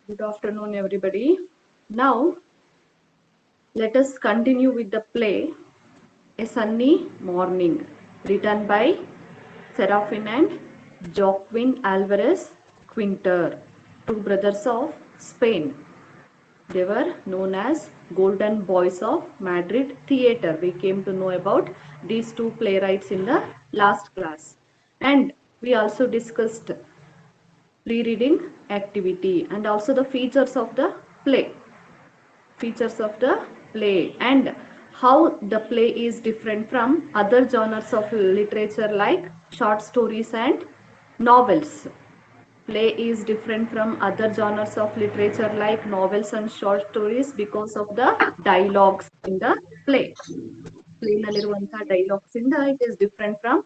Good afternoon, everybody. Now, let us continue with the play A Sunny Morning, written by Serafin and Joaquin Alvarez Quinter, two brothers of Spain. They were known as Golden Boys of Madrid Theatre. We came to know about these two playwrights in the last class. And we also discussed pre-reading activity and also the features of the play. Features of the play and how the play is different from other genres of literature like short stories and novels. Play is different from other genres of literature like novels and short stories because of the dialogues in the play. Playನಲ್ಲಿರುವಂತಹ dialogues ಇಂದ it is different from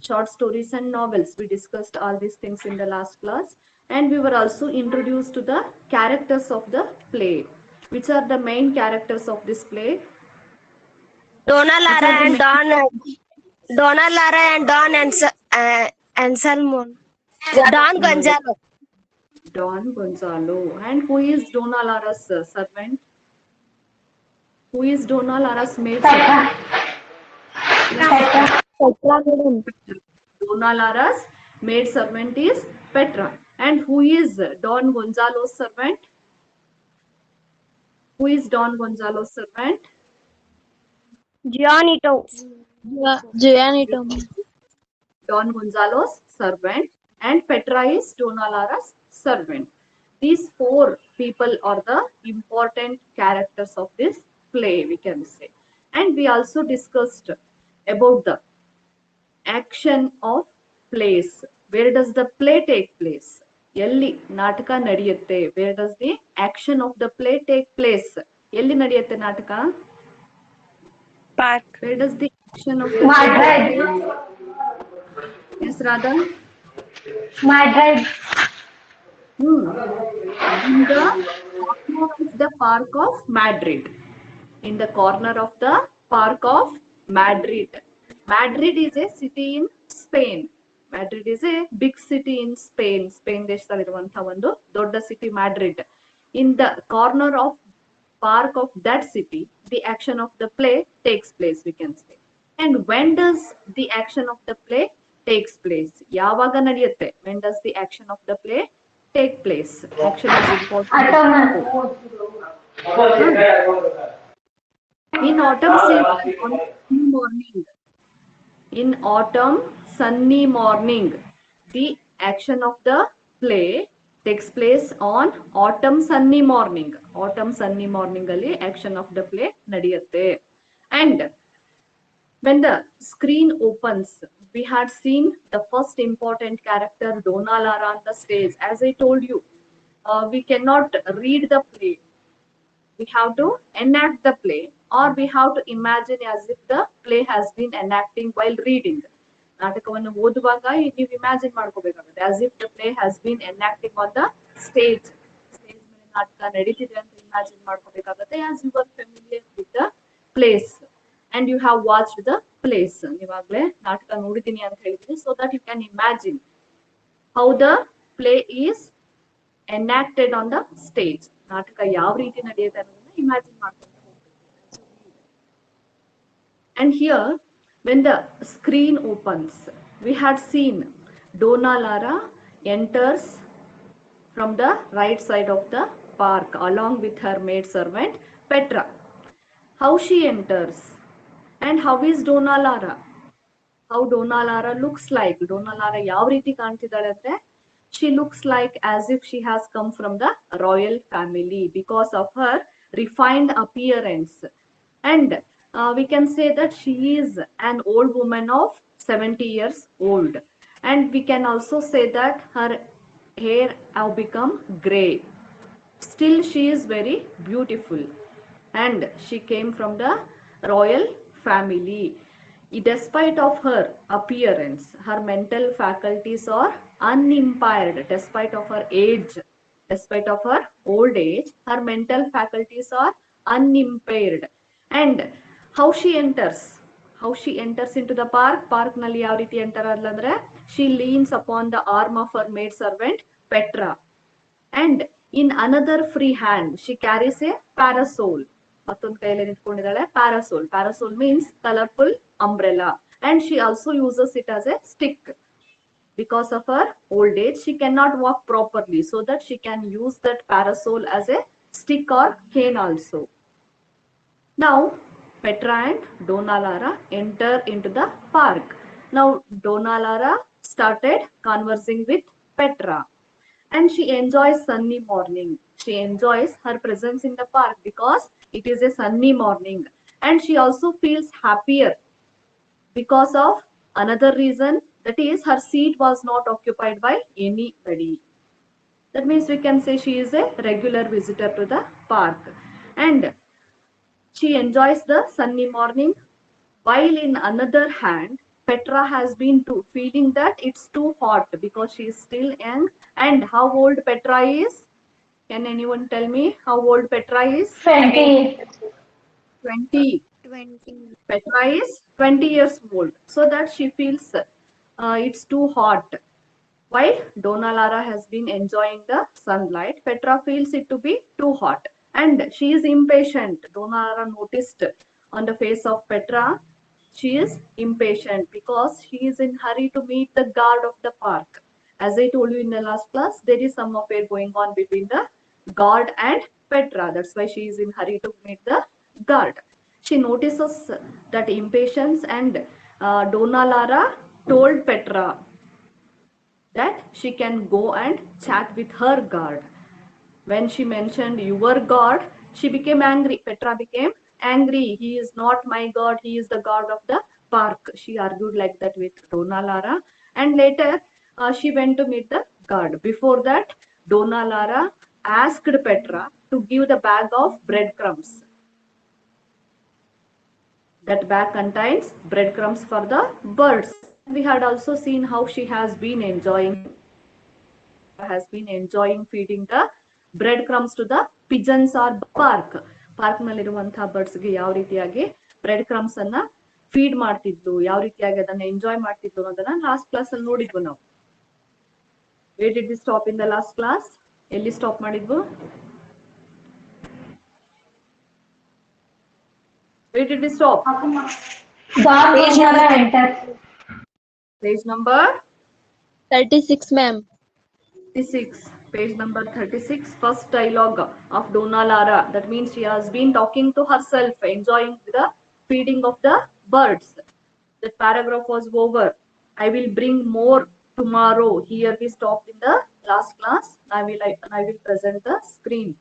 short stories and novels. We discussed all these things in the last class and we were also introduced to the characters of the play. Which are the main characters of this play? Donna Which Lara are the and main Don Anselmo. Don Gonzalo. Don Gonzalo. And who is Donna Lara's servant? Who is Donna Lara's maid servant? Donna Lara's maid servant is Petra. And who is Don Gonzalo's servant? Who is Don Gonzalo's servant? Gianito. Gianito. Don Gonzalo's servant. And Petra is Donna Lara's servant. These four people are the important characters of this play, we can say. And we also discussed about the action of plays. Where does the play take place? ಎಲ್ಲಿ ನಾಟಕ ನಡೆಯುತ್ತೆ? Where does the action of the play take place? ಎಲ್ಲಿ ನಡೆಯುತ್ತೆ ನಾಟಕ? Park. Where does the action of the play take place? Yes, Radha? Madrid. In the corner of the park of Madrid. In the corner of the park of Madrid. Madrid is a city in Spain. Madrid is a big city in Spain. Spain ದೇಶದಲ್ಲಿರುವಂತಹ ಒಂದು ದೊಡ್ಡ city Madrid. In the corner of park of that city, the action of the play takes place, we can say. And when does the action of the play takes place? ಯಾವಾಗ ನಡೆಯುತ್ತೆ? When does the action of the play take place? Action is important. In autumn morning. In autumn sunny morning, the action of the play takes place on autumn sunny morning. Autumn sunny morning ಅಲ್ಲಿ action of the play ನಡೆಯುತ್ತೆ. And when the screen opens, we had seen the first important character Donna Lara on the stage. As I told you, we cannot read the play. We have to enact the play, or we have to imagine as if the play has been enacting while reading. ನಾಟಕವನ್ನು ಓದುವಾಗ ನೀವು imagine ಮಾಡ್ಕೋಬೇಕಾಗುತ್ತೆ as if the play has been enacting on the stage. Stage ಮೇಲೆ ನಾಟಕ ನಡೀತಿದೆ ಅಂತ imagine ಮಾಡ್ಕೋಬೇಕಾಗುತ್ತೆ as you were familiar with the plays and you have watched the plays. ನೀವಾಗ್ಲೇ ನಾಟಕ ನೋಡಿದೀನಿ ಅಂತ ಹೇಳಿದ್ರಿ, so that you can imagine how the play is enacted on the stage. ನಾಟಕ ಯಾವ ರೀತಿ ನಡೆಯುತ್ತೆ ಅನ್ನೋದನ್ನ ಇಮ್ಯಾಜಿನ್ ಮಾಡ್ಕೊಂಡು ಹೋಗ್ಬೇಕು. And here, when the screen opens, we had seen Donna Lara enters from the right side of the park along with her maid servant Petra. How she enters and how is Donna Lara? How Donna Lara looks like? Donna Lara ಯಾವ ರೀತಿ ಕಾಣ್ತಿದ್ದಾಳೆ ಅಂದ್ರೆ, she looks like as if she has come from the royal family because of her refined appearance. And we can say that she is an old woman of 70 years old. And we can also say that her hair have become gray. Still, she is very beautiful. And she came from the royal family. Despite of her appearance, her mental faculties are unimpaired. Despite of her age, despite of her old age, her mental faculties are unimpaired. And how she enters? How she enters into the park ನಲ್ಲಿ ಯಾವ ರೀತಿ enter ಆದ್ಲು ಅಂದ್ರೆ, she leans upon the arm of her maid servant Petra. And In another free hand, she carries a parasol. ಮತ್ತೊಂದು ಕೈಯಲ್ಲಿ ನಿಂತ್ಕೊಂಡಿದ್ದಾಳೆ parasol. Parasol means colorful umbrella. And she also uses it as a stick. Because of her old age, she cannot walk properly, so that she can use that parasol as a stick or cane also. Now, Petra and Donna Lara enter into the park. Now, Donna Lara started conversing with Petra, and she enjoys sunny morning. She enjoys her presence in the park because it is a sunny morning, and she also feels happier because of another reason, that is her seat was not occupied by anybody. That means we can say she is a regular visitor to the park, and she enjoys the sunny morning. While in another hand, Petra has been feeling that it's too hot because she is still young. And how old Petra is? Can anyone tell me how old Petra is? 20. 20. 20. Petra is 20 years old, so that she feels it's too hot. While Donna Lara has been enjoying the sunlight, Petra feels it to be too hot, and she is impatient. Donna Lara noticed on the face of Petra, she is impatient because she is in hurry to meet the guard of the park. As I told you in the last class, there is some affair going on between the guard and Petra. That's why she is in hurry to meet the guard. She notices that impatience, and Donna Lara told Petra that she can go and chat with her guard. When she mentioned your guard, she became angry. Petra became angry. He is not my guard, he is the guard of the park. She argued like that with Donna Lara, and later she went to meet the guard. Before that, Donna Lara asked Petra to give the bag of breadcrumbs. That bag contains breadcrumbs for the birds. We had also seen how she has been enjoying feeding the breadcrumbs to the pigeons or park. Park ನಲ್ಲಿರುವಂತಹ birds ಗೆ ಯಾವ ರೀತಿಯಾಗಿ bread crumbs ಅನ್ನ feed ಮಾಡ್ತಿದ್ಲು, ಯಾವ ರೀತಿಯಾಗಿ ಅದನ್ನ enjoy ಮಾಡ್ತಿದ್ಲು ಅನ್ನೋದನ್ನ ಲಾಸ್ಟ್ ಕ್ಲಾಸ್ ಅಲ್ಲಿ ನೋಡಿದ್ವು ನಾವು. Where did we stop in the last class? ಎಲ್ಲಿ ಸ್ಟಾಪ್ ಮಾಡಿದ್ವು? Where did we stop? Page number enter. Page number 36, ma'am. 36. Page number 36. First dialogue of Donna Lara. That means she has been talking to herself, enjoying the feeding of the birds. That paragraph was over. I will bring more tomorrow. Here we stopped in the last class. I will present the screen.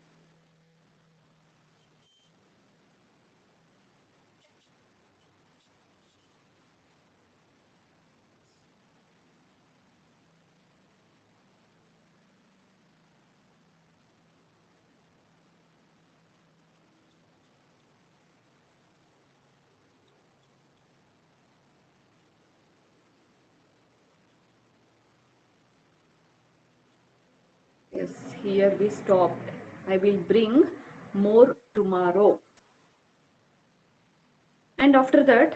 Yes, here we stopped. I will bring more tomorrow. And after that,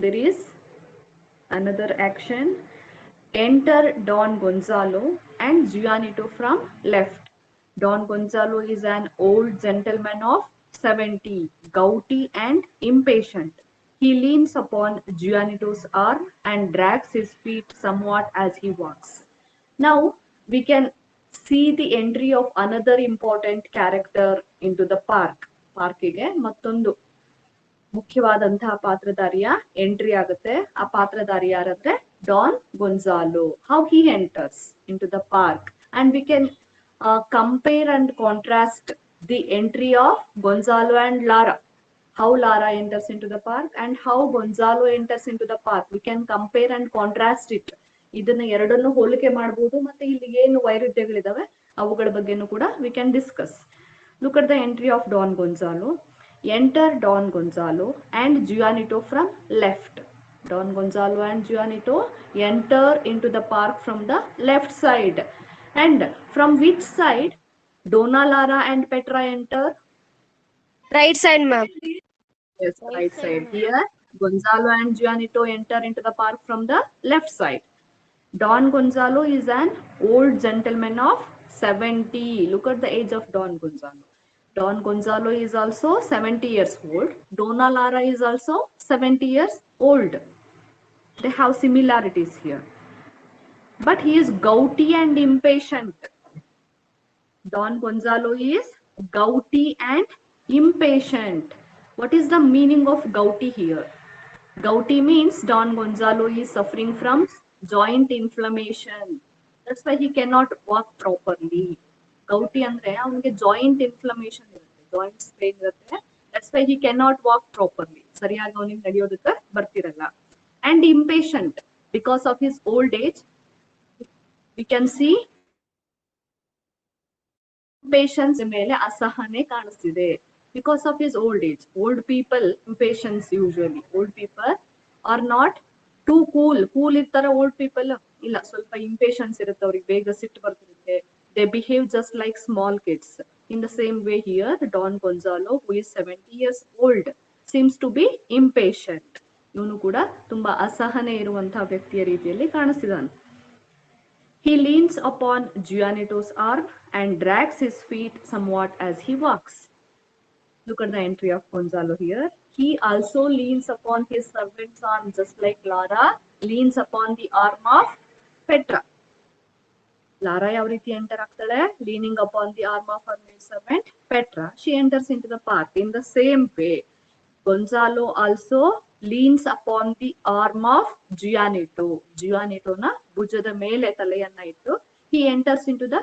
there is another action. Enter Don Gonzalo and Gianito from left. Don Gonzalo is an old gentleman of 70, gouty and impatient. He leans upon Gianito's arm and drags his feet somewhat as he walks. Now we can see the entry of another important character into the park. ಪಾರ್ಕಿಗೆ ಮತ್ತೊಂದು ಮುಖ್ಯವಾದಂತಹ ಪಾತ್ರಧಾರಿಯ entry ಆಗುತ್ತೆ. ಆ ಪಾತ್ರಧಾರಿ ಯಾರಂದ್ರೆ Don Gonzalo. How he enters into the park, and we can compare and contrast the entry of Gonzalo and Lara. How Lara enters into the park and how Gonzalo enters into the park. We can compare and contrast it. ಇದನ್ನ ಎರಡನ್ನು ಹೋಲಿಕೆ ಮಾಡಬಹುದು, ಮತ್ತೆ ಇಲ್ಲಿ ಏನು ವೈರುಧ್ಯಗಳಿದಾವೆ ಅವುಗಳ ಬಗ್ಗೆನೂ ಕೂಡ we can discuss. Look at the entry of Don Gonzalo. Enter Don Gonzalo and Gianito from left. Don Gonzalo and Gianito enter into the park from the left side. And from which side Donna Lara and Petra enter? Right side, ma'am. Yes, right side. Here, Gonzalo and Gianito enter into the park from the left side. Don Gonzalo is an old gentleman of 70. Look at the age of Don Gonzalo. Don Gonzalo is also 70 years old. Donna Lara is also 70 years old. They have similarities here. But he is gouty and impatient. Don Gonzalo is gouty and impatient. What is the meaning of gouty here? Gouty means Don Gonzalo is suffering from joint inflammation. That's why he cannot walk properly. Gouty ಅಂದ್ರೆ ಅವನಿಗೆ joint inflammation ಇರುತ್ತೆ, joints pain ಇರುತ್ತೆ. That's why he cannot walk properly. ಸರಿಯಾಗಿ ಅವನಿಗೆ ನಡೆಯೋದಕ್ಕೆ ಬರ್ತಿರಲ್ಲ. And impatient because of his old age. We can see impatience ಮೇಲೆ ಅಸಹನೆ ಕಾಣಿಸ್ತಿದೆ because of his old age. Old people impatience usually. Old people are not too cool ಇರ್ತಾರ old people. ಇಲ್ಲ, ಸ್ವಲ್ಪ ಇಂಪೇಷನ್ಸ್ ಇರುತ್ತೆ ಅವ್ರಿಗೆ, ಬೇಗ ಸಿಟ್ಟು ಬರ್ತಿರುತ್ತೆ. They behave just like small kids. In the same way here Don Gonzalo, who is 70 years old, seems to be impatient. ಇವನು ಕೂಡ ತುಂಬಾ ಅಸಹನೆ ಇರುವಂತಹ ವ್ಯಕ್ತಿಯ ರೀತಿಯಲ್ಲಿ ಕಾಣಿಸ್ತಿದ್ದಾನೆ. He leans upon Gianetto's arm and drags his feet somewhat as he walks. Look at the entry of Gonzalo here. He also leans upon his servant's arm, just like Lara leans upon the arm of Petra. Lara ಯಾವ ರೀತಿ enter ಆಗ್ತಾಳೆ? Leaning upon the arm of her maid servant Petra. She enters into the park. In the same way, Gonzalo also leans upon the arm of Gianetto. Gianetto na ಭುಜದ ಮೇಲೆ ತಲೆಯನ್ನ ಇಟ್ಟು he enters into the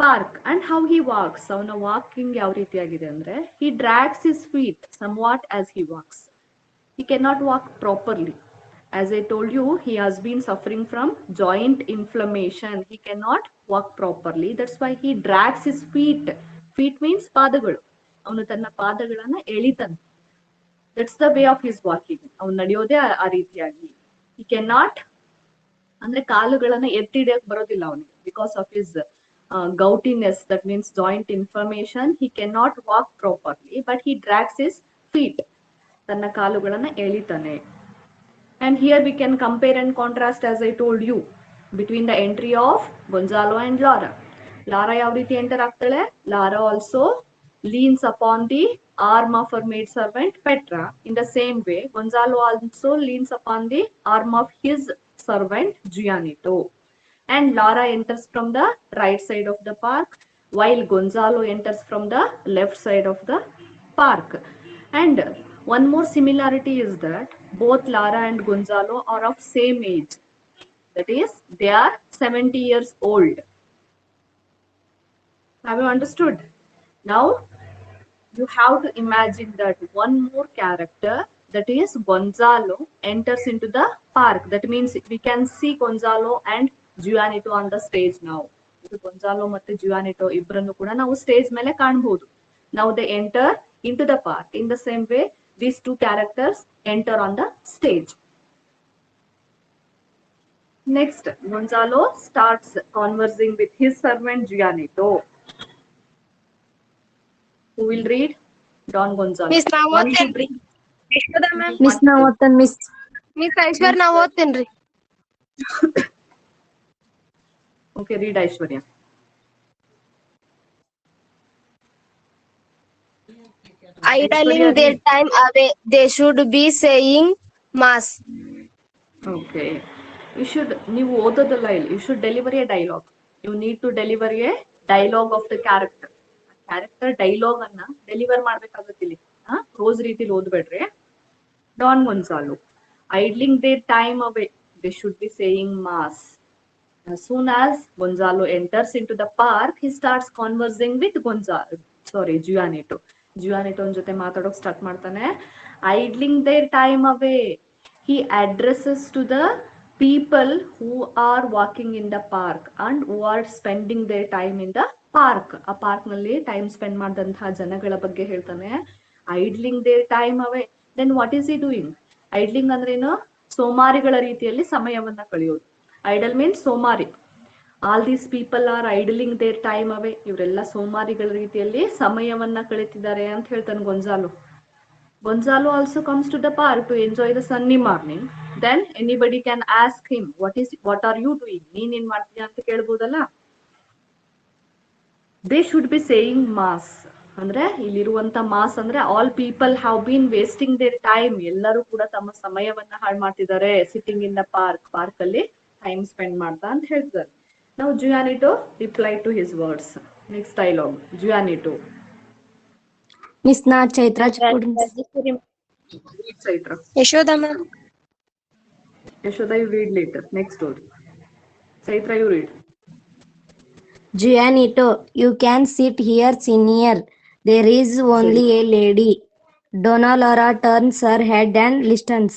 park. And how he walks? ಅವನ walking ಯಾವ ರೀತಿಯಾಗಿದೆ ಅಂದ್ರೆ, he drags his feet somewhat as he walks. He cannot walk properly. As I told you, he has been suffering from joint inflammation. He cannot walk properly. That's why he drags his feet. Feet means ಪಾದಗಳು. ಅವನು ತನ್ನ ಪಾದಗಳನ್ನ ಎಳಿತಾನೆ. That's the way of his walking. ಅವನು ನಡೆಯೋದೇ ಆ ರೀತಿಯಾಗಿ. He cannot, ಅಂದ್ರೆ ಕಾಲುಗಳನ್ನ ಎತ್ತಿಡಕ್ ಬರೋದಿಲ್ಲ ಅವನಿಗೆ. Because of his goutiness, that means joint inflammation, he cannot walk properly, but he drags his feet. ತನ್ನ ಕಾಲುಗಳನ್ನ ಎಳಿತಾನೆ. And here we can compare and contrast, as I told you, between the entry of Gonzalo and Lara. Lara ಯಾವ ರೀತಿ enter ಆಗ್ತಾಳೆ? Lara also leans upon the arm of her maid servant Petra. In the same way, Gonzalo also leans upon the arm of his servant Gianetto. And Lara enters from the right side of the park, while Gonzalo enters from the left side of the park. And one more similarity is that both Lara and Gonzalo are of same age. That is, they are 70 years old. Have you understood? Now, you have to imagine that one more character, that is Gonzalo, enters into the park. That means we can see Gonzalo and Gianetto on the stage now. Gonzalo ಮತ್ತೆ Gianetto ಇಬ್ಬರನ್ನು ಕೂಡ ನಾವು stage ಮೇಲೆ ಕಾಣಬಹುದು. Now they enter into the park. In the same way, these two characters enter on the stage. Next, Gonzalo starts conversing with his servant Gianetto. Who will read? Don Gonzalo. Miss, ನಾವು One, two, ಓದ್ತೇನ್ರಿ. three. ಎಷ್ಟದ ma'am? Miss ನಾ ಓದ್ತೇನ್ miss. Miss ಐಶ್ವರ್ಯ ನಾ ಓದ್ತೇನ್ರಿ. Okay, read Aishwarya. Idling their time away, they should be saying mass. Okay. You should, ನೀವು ಓದೋದಲ್ಲ ಇಲ್ಲಿ. You should deliver a dialogue. You need to deliver a dialogue of the character. Character dialogue ಅನ್ನ deliver ಮಾಡ್ಬೇಕಾಗುತ್ತೆ ಇಲ್ಲಿ. Rose ರೀತಿಲಿ ಓದ್ಬೇಡ್ರಿ. Don Gonzalo. Idling their time away, they should be saying mass. As soon as Gonzalo enters into the park, he starts conversing with Gianetto. Gianetto ಜೊತೆ ಮಾತಾಡೋಕ್ start ಮಾಡ್ತಾನೆ. Idling their time away, he addresses to the people who are walking in the park and who are spending their time in the park. ಆ park ನಲ್ಲಿ time spend ಮಾಡಿದಂತಹ ಜನಗಳ ಬಗ್ಗೆ ಹೇಳ್ತಾನೆ. Idling their time away. Then what is he doing? Idling ಅಂದ್ರೇನು? ಸೋಮಾರಿಗಳ ರೀತಿಯಲ್ಲಿ ಸಮಯವನ್ನ ಕಳೆಯೋದು. Idle means ಸೋಮಾರಿ. All these people are idling their time away. ಇವರೆಲ್ಲ ಸೋಮಾರಿಗಳ ರೀತಿಯಲ್ಲಿ ಸಮಯವನ್ನ ಕಳೆತಿದ್ದಾರೆ ಅಂತ ಹೇಳ್ತಾನೆ Gonzalo. Gonzalo also comes to the park to enjoy the sunny morning. Then anybody can ask him, what are you doing? ನೀನ್ ಏನ್ ಮಾಡ್ತೀಯ ಅಂತ ಕೇಳ್ಬೋದಲ್ಲ. They should be saying mass ಅಂದ್ರೆ ಇಲ್ಲಿರುವಂತ ಮಾಸ್ ಅಂದ್ರೆ all people have been wasting their time, ಎಲ್ಲರೂ ಕೂಡ ತಮ್ಮ ಸಮಯವನ್ನ ಹಾಳು ಮಾಡ್ತಿದ್ದಾರೆ. ಸಿಟ್ಟಿಂಗ್ ಇನ್ ದ ಪಾರ್ಕ್ ಅಲ್ಲಿ ಟೈಮ್ ಸ್ಪೆಂಡ್ ಮಾಡ್ತಾ ಅಂತ ಹೇಳ್ತಾರೆ. ನಾವು Juanito reply to his words. Next dialogue Juanito. Miss Na Chaitra Chapudins. Chaitra. Yashoda ma'am. Yashoda, you read later. Next word. Chaitra, you read. Gianito, you can sit here, senior. There is only a lady. Donna Laura turns her head and listens.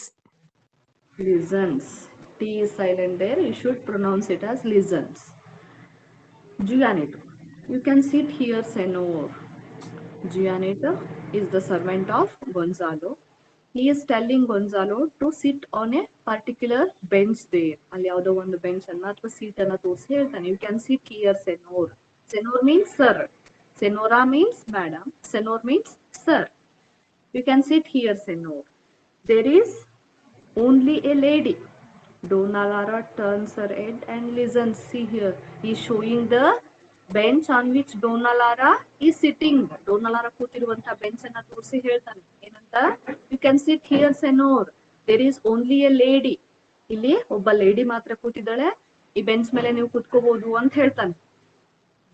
Listens. T is silent there. You should pronounce it as listens. Gianito, you can sit here, senor. Gianito is the servant of Gonzalo. He is telling Gonzalo to sit on a particular bench there. ಅಲ್ಲಿ ಯಾವುದೋ ಒಂದು bench ಅನ್ನ ಅಥವಾ seat ಅನ್ನ ತೋರಿಸಿ ಹೇಳ್ತಾನೆ. You can sit here, senor. Senor means sir. Senora means madam. Senor means sir. You can sit here, senor. There is only a lady. Donna Lara turns her head and listens. See here, he is showing the bench on which Donna Lara is sitting. Donna Lara ಕೂತಿರುವಂತ bench ಅನ್ನ ತೋರಿಸಿ ಹೇಳ್ತಾನೆ ಏನಂತ, you can sit here senor, there is only a lady. ಇಲ್ಲಿ ಒಬ್ಬ lady ಮಾತ್ರ ಕೂತಿದ್ದಾಳೆ, ಈ bench ಮೇಲೆ ನೀವು ಕೂತ್ಕೋಬಹುದು ಅಂತ ಹೇಳ್ತಾನೆ.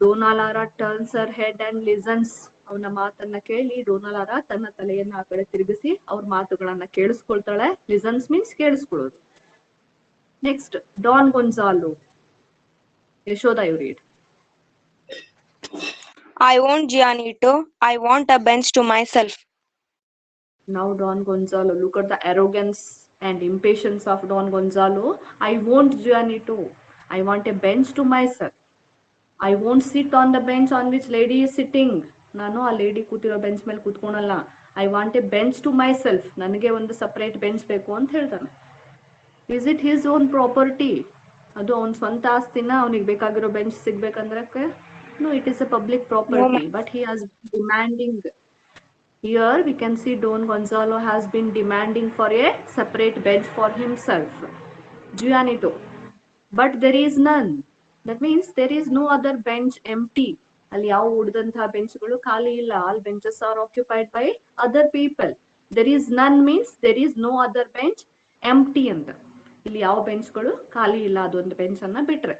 Donna Lara turns her head and listens. ಅವನ ಮಾತನ್ನ ಕೇಳಿ Donna Lara ತನ್ನ ತಲೆಯನ್ನ ಆ ಕಡೆ ತಿರುಗಿಸಿ ಅವ್ರ ಮಾತುಗಳನ್ನ ಕೇಳಿಸ್ಕೊಳ್ತಾಳೆ. ಲಿಸನ್ಸ್ ಮೀನ್ಸ್ ಕೇಳಿಸ್ಕೊಳ್ಳೋದು. Next Don Gonzalo. Yashoda, you read. I want Gianito. I want a bench to myself. Now Don Gonzalo, look at the arrogance and impatience of Don Gonzalo. I want Gianito. I want a bench to myself. I won't sit on the bench on which lady is sitting. ನಾನು ಆ lady ಕೂತಿರೋ bench ಮೇಲೆ ಕೂತ್ಕೊಳಲ್ಲ. I want a bench to myself. ನನಗೆ ಒಂದು separate bench ಬೇಕು ಅಂತ ಹೇಳ್ತಾನೆ. Is it his own property? ಅದು ಅವನ ಸ್ವಂತ ಆಸ್ತಿನ ಅವನಿಗೆ ಬೇಕಾಗಿರೋ ಬೆಂಚ್ ಸಿಗ್ಬೇಕಂದ್ರೆ? No, it is a public property, but he has been demanding. Here we can see Don Gonzalo has been demanding for a separate bench for himself. Gianito, but there is none. That means there is no other bench empty. ಅಲ್ಲಿ ಯಾವ ಉಳಿದಂತಹ ಬೆಂಚ್ಗಳು ಖಾಲಿ ಇಲ್ಲ. All benches are occupied by other people. There is none means there is no other bench empty ಅಂತ. ಇಲ್ಲಿ ಯಾವ ಬೆಂಚ್ಗಳು ಖಾಲಿ ಇಲ್ಲ, ಅದೊಂದು ಬೆಂಚ್ ಅನ್ನ ಬಿಟ್ರೆ,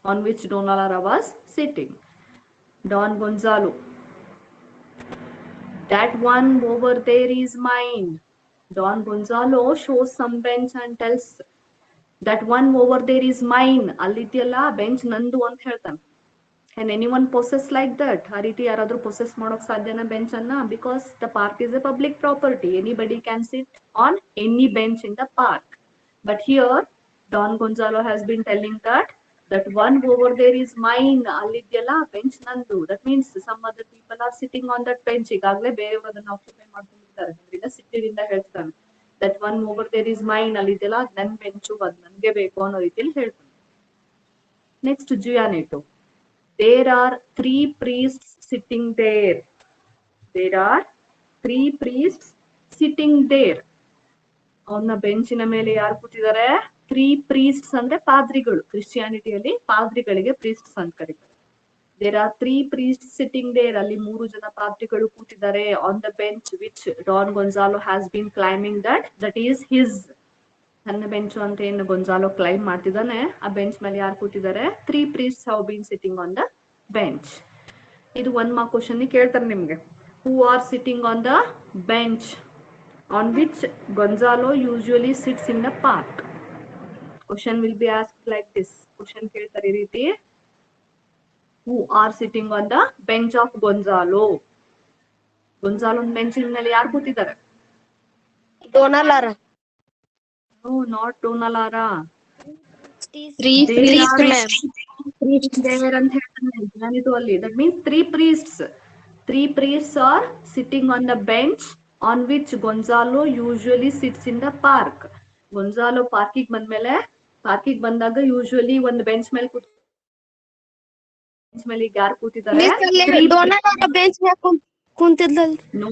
on which Donna Lara was sitting. Don Gonzalo, that one over there is mine. Don Gonzalo shows some bench and tells that one over there is mine. ಅಲ್ಲಿದೆಯಲ್ಲ bench ನಂದು ಅಂತ ಹೇಳ್ತಾನೆ. Can anyone possess like that? ಆ ರೀತಿ ಯಾರಾದ್ರೂ possess ಮಾಡೋಕ್ ಸಾಧ್ಯನಾ bench ಅನ್ನ? Because the park is a public property. Anybody can sit on any bench in the park. But here Don Gonzalo has been telling that one over there is mine. ಅಲ್ಲಿದೆಯಲ್ಲ bench ನಂದು. That means some other people are sitting on that bench. ಈಗಾಗಲೇ ಬೇರೆಯವರು ಅದನ್ನ occupy ಮಾಡ್ಕೊಂಡಿದ್ದಾರೆ. ಅದರಿಂದ ಸಿಟ್ಟಿನಿಂದ ಹೇಳ್ತಾನೆ that one over there is mine. ಅಲ್ಲಿದೆಯಲ್ಲ ನನ್ ಬೆಂಚು, ಅದ್ ನನ್ಗೆ ಬೇಕು ಅನ್ನೋ ರೀತಿಯಲ್ಲಿ ಹೇಳ್ತಾನೆ. Next Gianito. There are 3 priests sitting there. There are 3 priests sitting there. ಅವನ ಬೆಂಚಿನ ಮೇಲೆ ಯಾರು ಕೂತಿದ್ದಾರೆ? 3 priests ಅಂದ್ರೆ ಪಾದ್ರಿಗಳು. ಕ್ರಿಶ್ಚಿಯಾನಿಟಿಯಲ್ಲಿ ಪಾದ್ರಿಗಳಿಗೆ ಪ್ರೀಸ್ಟ್ಸ್ ಅಂತ ಕರೀತಾರೆ. There are 3 priests sitting there. ಅಲ್ಲಿ 3 ಜನ ಪಾದ್ರಿಗಳು ಕೂತಿದ್ದಾರೆ. On the bench which Don Gonzalo has been climbing that is his. ನನ್ನ ಬೆಂಚು ಅಂತ ಏನು ಗೊಂಜಾಲೋ ಕ್ಲೈಮ್ ಮಾಡ್ತಿದ್ದಾನೆ, ಆ ಬೆಂಚ್ ಮೇಲೆ ಯಾರು ಕೂತಿದ್ದಾರೆ? 3 priests have been sitting on the bench. ಇದು 1 ಮಾರ್ಕ್ ಕ್ವಶನ್ ಕೇಳ್ತಾರೆ ನಿಮ್ಗೆ. Who are sitting on the bench on which Gonzalo usually sits in the park? Question will be asked like this. Question ಕೇಳ್ತಾರೆ ಈ ರೀತಿ. Who are sitting on the bench of Gonzalo? Gonzalo ಬೆಂಚಿನ ಮೇಲೆ ಯಾರು ಕೂತಿದ್ದಾರೆ? Donna Lara. No, not Donna Lara. 3 priests ma'am. There ಅಂತ ಹೇಳ್ತಾನೆ Gianito ಅಲ್ಲಿ. That means 3 priests. 3 priests are sitting on the bench on which Gonzalo usually sits in the park. Gonzalo ಪಾರ್ಕಿಗೆ ಬಂದ್ಮೇಲೆ, ಪಾರ್ಕಿಗೆ ಬಂದಾಗ usually ಒಂದು ಬೆಂಚ್ ಮೇಲೆ ಮೇಲೆ ಯಾರು ಕೂತಿದ್ದಾರೆ? Donna Lara bench ಮೇಲೆ ಕುಂತಿದ್ಲಲ್ರಿ. No,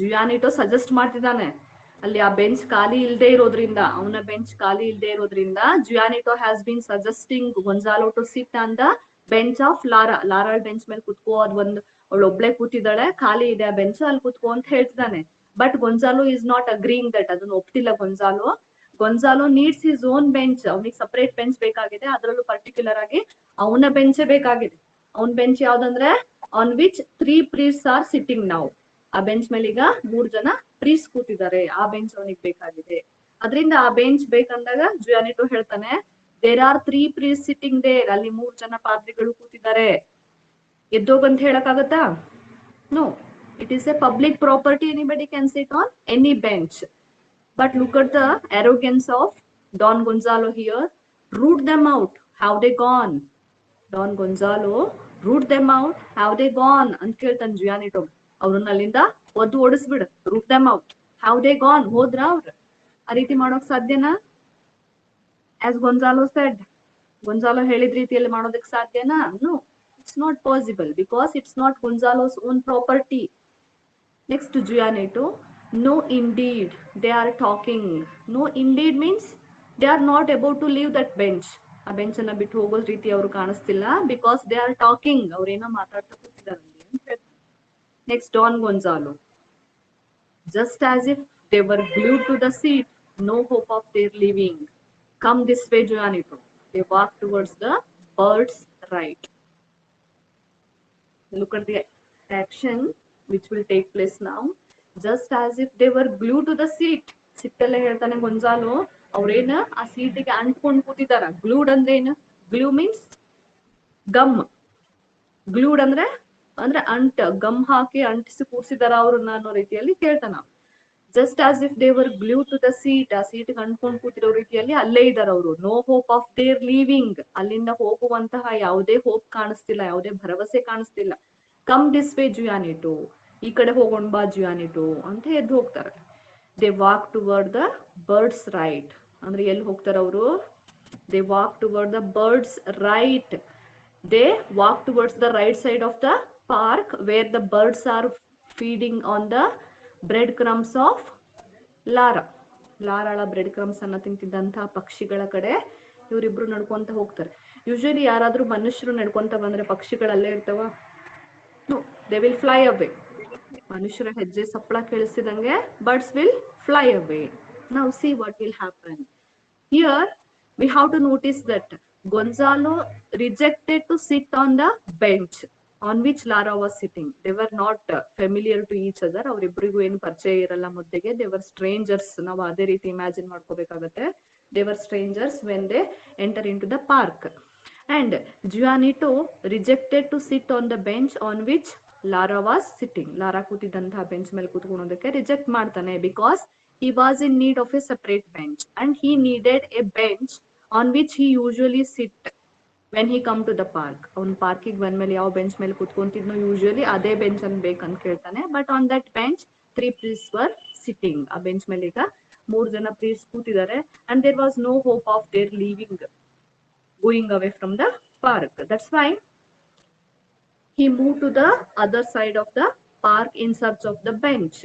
Gianito ಸಜೆಸ್ಟ್ ಮಾಡ್ತಿದ್ದಾನೆ. ಅಲ್ಲಿ ಆ ಬೆಂಚ್ ಖಾಲಿ ಇಲ್ದೇ ಇರೋದ್ರಿಂದ, ಅವನ ಬೆಂಚ್ ಖಾಲಿ ಇಲ್ದೇ ಇರೋದ್ರಿಂದ Gianito has been suggesting Gonzalo to sit on the bench of Lara. Lara bench ಮೇಲೆ ಕುತ್ಕೋ, ಅದ್ ಒಂದು ಅವಳು ಒಬ್ಳೆ ಕೂತಿದ್ದಾಳೆ, ಖಾಲಿ ಇದೆ ಆ ಬೆಂಚ್, ಅಲ್ಲಿ ಕುತ್ಕೋ ಅಂತ ಹೇಳ್ತಿದ್ದಾನೆ. But Gonzalo is not agreeing that, ಅದನ್ನ ಒಪ್ತಿಲ್ಲ Gonzalo. Gonzalo needs his own bench, ಅವನಿಗೆ ಸಪರೇಟ್ ಬೆಂಚ್ ಬೇಕಾಗಿದೆ, ಅದರಲ್ಲೂ ಪರ್ಟಿಕ್ಯುಲರ್ ಆಗಿ ಅವನ ಬೆಂಚೇ ಬೇಕಾಗಿದೆ. ಅವನ್ ಬೆಂಚ್ ಯಾವ್ದಂದ್ರೆ on which 3 priests are sitting now. ಆ ಬೆಂಚ್ ಮೇಲೆ ಈಗ 3 ಜನ ಪ್ರೀಸ್ ಕೂತಿದ್ದಾರೆ, ಆ ಬೆಂಚ್ ಅವನಿಗೆ ಬೇಕಾಗಿದೆ. ಅದರಿಂದ ಆ ಬೆಂಚ್ ಬೇಕಂದಾಗ ಜುಯಾನಿಟೋ ಹೇಳ್ತಾನೆ, there are 3 priests sitting there, ಅಲ್ಲಿ 3 ಜನ ಪಾದ್ರಿಗಳು ಕೂತಿದ್ದಾರೆ. ಎದ್ದೋಗಂತ ಹೇಳಕ್ಕಾಗತ್ತಾ? No, it is a public property, anybody can sit on any bench. But look at the arrogance of Don Gonzalo here. Root them out. Have they gone? Don Gonzalo, root them out. Have they gone? ಅಂತ ಕೇಳ್ತಾನೆ ಜುಯಾನಿಟೋ. ಅವ್ರನ್ನ ಅಲ್ಲಿಂದ ಒದ್ದು ಓಡಿಸ್ಬಿಡು. Root them out. Have they gone? ಹೋದ್ರ ಅವ್ರ? ಆ ರೀತಿ ಮಾಡೋಕ್ ಸಾಧ್ಯನಾ? ಆಸ್ ಗೊಂಜಾಲೋ ಸೆಡ್, ಗೊಂಜಾಲೋ ಹೇಳಿದ ರೀತಿಯಲ್ಲಿ ಮಾಡೋದಕ್ಕೆ ಸಾಧ್ಯನಾ? No, it's not possible, because it's not Gonzalo's own property. Next to Gianetto, no indeed, they are talking. No indeed means they are not about to leave that bench. ಆ bench ಅನ್ನ ಬಿಟ್ಟು ಹೋಗೋ ರೀತಿ ಅವ್ರು ಕಾಣಿಸ್ತಿಲ್ಲ, ಬಿಕಾಸ್ ದೇ ಆರ್ ಟಾಕಿಂಗ್, ಅವ್ರೇನೋ ಮಾತಾಡ್ತಾ ಕೂತಿದ್ದಾರೆ. Next Don Gonzalo, just as if they were glued to the seat, no hope of their leaving. Come this way, Gianetto. They walk towards the bird's right. Look at the action which will take place now. Just as if they were glued to the seat. ಸಿಟ್ಟಲ್ಲೇ ಹೇಳ್ತಾನೆ Gonzalo, ಅವ್ರೇನ ಆ ಸೀಟಿಗೆ ಅಂಟ್ಕೊಂಡ್ ಕೂತಿದಾರ. Glued ಅಂದ್ರೆ ಏನು? Glue means gum. Glued ಅಂದ್ರೆ ಅಂಟ್, gum ಹಾಕಿ ಅಂಟಿಸಿ ಕೂರ್ಸಿದಾರ ಅವ್ರನ್ನ ಅನ್ನೋ ರೀತಿಯಲ್ಲಿ ಕೇಳ್ತಾನ. Just as if they were glue to the seat, ಆ ಸೀಟ್ಗೆ ಅಂಟ್ಕೊಂಡ್ ಕೂತಿರೋ ರೀತಿಯಲ್ಲಿ ಅಲ್ಲೇ ಇದಾರ ಅವರು. No hope of their leaving, ಅಲ್ಲಿಂದ ಹೋಗುವಂತಹ ಯಾವುದೇ ಹೋಪ್ ಕಾಣಿಸ್ತಿಲ್ಲ, ಯಾವುದೇ ಭರವಸೆ ಕಾಣಿಸ್ತಿಲ್ಲ. ಕಮ್ ದಿಸ್ ವೇ ಜುಯಾನಿಟೋ, ಈ ಕಡೆ ಹೋಗೋಣ ಬಾ ಜುಯಾನಿಟೋ ಅಂತ ಎದ್ದು ಹೋಗ್ತಾರೆ. They walk toward the birds right, ಅಂದ್ರೆ ಎಲ್ಲಿ ಹೋಗ್ತಾರ ಅವರು? They walk toward the birds right. They walk towards the right side of the park where the birds are feeding on the bread crumbs of Lara. ಲಾರಾಳ bread crumbs ಅನ್ನ ತಿಂತಿದ್ದಂತಹ ಪಕ್ಷಿಗಳ ಕಡೆ ಇವರಿಬ್ರು ನಡ್ಕೊಂತ ಹೋಗ್ತಾರೆ. ಯೂಶಲಿ ಯಾರಾದ್ರೂ ಮನುಷ್ಯರು ನಡ್ಕೊಂತ ಬಂದ್ರೆ ಪಕ್ಷಿಗಳಲ್ಲೇ ಇರ್ತಾವ? No, they will fly away. ಮನುಷ್ಯರ ಹೆಜ್ಜೆ ಸಪ್ಪಳ ಕೇಳಿಸಿದಂಗೆ birds will fly away. Now see what will happen. Here we have to notice that Gonzalo rejected to sit on the bench on which Lara was sitting. They were not familiar to each other. ಅವರಿಬ್ಬರಿಗೂ ಏನು ಪರಿಚಯ ಇರಲ್ಲ ಮೊದಲಿಗೆ. They were strangers. ನಾವು ಅದೇ ರೀತಿ imagine ಮಾಡ್ಕೋಬೇಕಾಗತ್ತೆ. They were strangers when they enter into the park. And Gianetto rejected to sit on the bench on which Lara was sitting. Lara ಕೂತಿದ್ದಂತಹ ಬೆಂಚ್ ಮೇಲೆ ಕೂತ್ಕೊಳ್ಳೋದಕ್ಕೆ ರಿಜೆಕ್ಟ್ ಮಾಡ್ತಾನೆ, because he was in need of a separate bench and he needed a bench on which he usually sit when he come to the park. ಅವನ್ ಪಾರ್ಕಿಗೆ ಬಂದ್ಮೇಲೆ ಯಾವ bench ಮೇಲೆ ಕೂತ್ಕೊಂತಿದ್ನೋ usually ಅದೇ bench ಅನ್ನು ಬೇಕಂತ ಕೇಳ್ತಾನೆ. But on that bench 3 priests were sitting. ಆ bench ಮೇಲೆ ಈಗ 3 ಜನ priests ಕೂತಿದ್ದಾರೆ. and there was no hope of their leaving, going away from the park. That's why he moved to the other side of the park in search of the bench.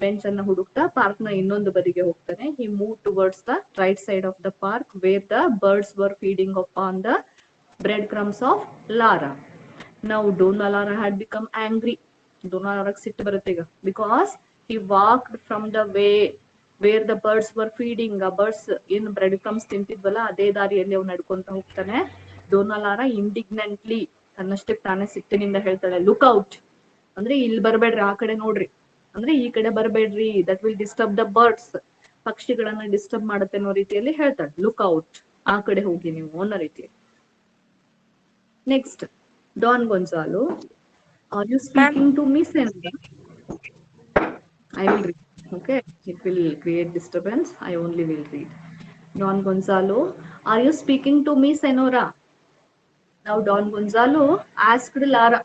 Bench ಅನ್ನ ಹುಡುಕ್ತಾ park ನ ಇನ್ನೊಂದು ಬದಿಗೆ ಹೋಗ್ತಾನೆ. He moved towards the right side of the park where the birds were feeding upon the breadcrumbs of Lara. Now Donna Lara had become angry. Donna Lara ಸಿಟ್ಟು ಬರುತ್ತೆ ಈಗ, because he walked from the way where the birds were feeding. ಆ birds ಏನ್ bread crumbs ತಿಂತಿದ್ವಲ್ಲ ಅದೇ ದಾರಿಯಲ್ಲಿ ಅವ್ನು ನಡ್ಕೊಂತ ಹೋಗ್ತಾನೆ. Donna Lara indignantly, ತನ್ನಷ್ಟಕ್ಕೆ ತಾನೇ ಸಿಟ್ಟಿನಿಂದ ಹೇಳ್ತಾಳೆ, ಲುಕ್ ಔಟ್, ಅಂದ್ರೆ ಇಲ್ಲಿ ಬರ್ಬೇಡ್ರಿ, ಆ ಕಡೆ ನೋಡ್ರಿ, ಅಂದ್ರೆ ಈ ಕಡೆ ಬರ್ಬೇಡ್ರಿ, that will disturb the birds, ಪಕ್ಷಿಗಳನ್ನ ಡಿಸ್ಟರ್ಬ್ ಮಾಡುತ್ತೆ ಅನ್ನೋ ರೀತಿಯಲ್ಲಿ ಹೇಳ್ತಾಳೆ. ಲುಕ್ ಔಟ್, ಆ ಕಡೆ ಹೋಗಿ ನೀವು ಅನ್ನೋ ರೀತಿಯಲ್ಲಿ. Next Don Gonzalo, are you speaking to me senora? I will read. Okay, it will create disturbance. I only will read. Don Gonzalo, are you speaking to me, Senora? Now Don Gonzalo asked Lara.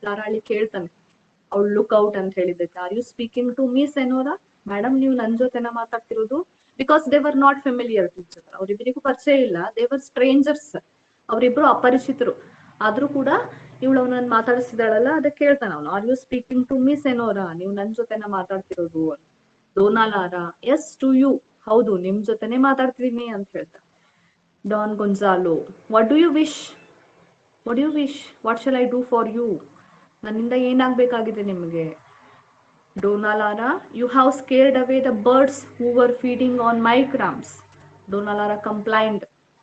Lara ali ಕೇಳ್ತಾನೆ, ಅವಳು look out ಅಂತ ಹೇಳಿದ್ದಕ್ಕೆ. Are you speaking to me senora? Madam ನೀವು ನನ್ ಜೊತೆನ ಮಾತಾಡ್ತಿರೋದು? Because they were not familiar to each other. ಅವ್ರಿಬ್ಬರಿಗೂ ಪರಿಚಯ ಇಲ್ಲ. ದೇ ವರ್ ಸ್ಟ್ರೇಂಜರ್ಸ್, ಅವರಿಬ್ರು ಅಪರಿಚಿತರು. ಆದ್ರೂ ಕೂಡ ಇವಳು ಅವನನ್ನ ಮಾತಾಡಿಸಿದಾಳಲ್ಲ, ಅದಕ್ಕೆ ಕೇಳ್ತಾನ ಅವನು, are you speaking to me senora? ನೀವು ನನ್ ಜೊತೆನ ಮಾತಾಡ್ತಿರೋದು? Donna Lara, yes to you, ಹೌದು ನಿಮ್ ಜೊತೆನೆ ಮಾತಾಡ್ತಿದೀನಿ ಅಂತ ಹೇಳ್ತಾ. Don Gonzalo, what do you wish? What you wish, what shall I do for you, ನನ್ನಿಂದ ಏನಾಗಬೇಕಾಗಿದೆ ನಿಮಗೆ. Donna Lara, you have scared away the birds who were feeding on my crumbs. Donna Lara complained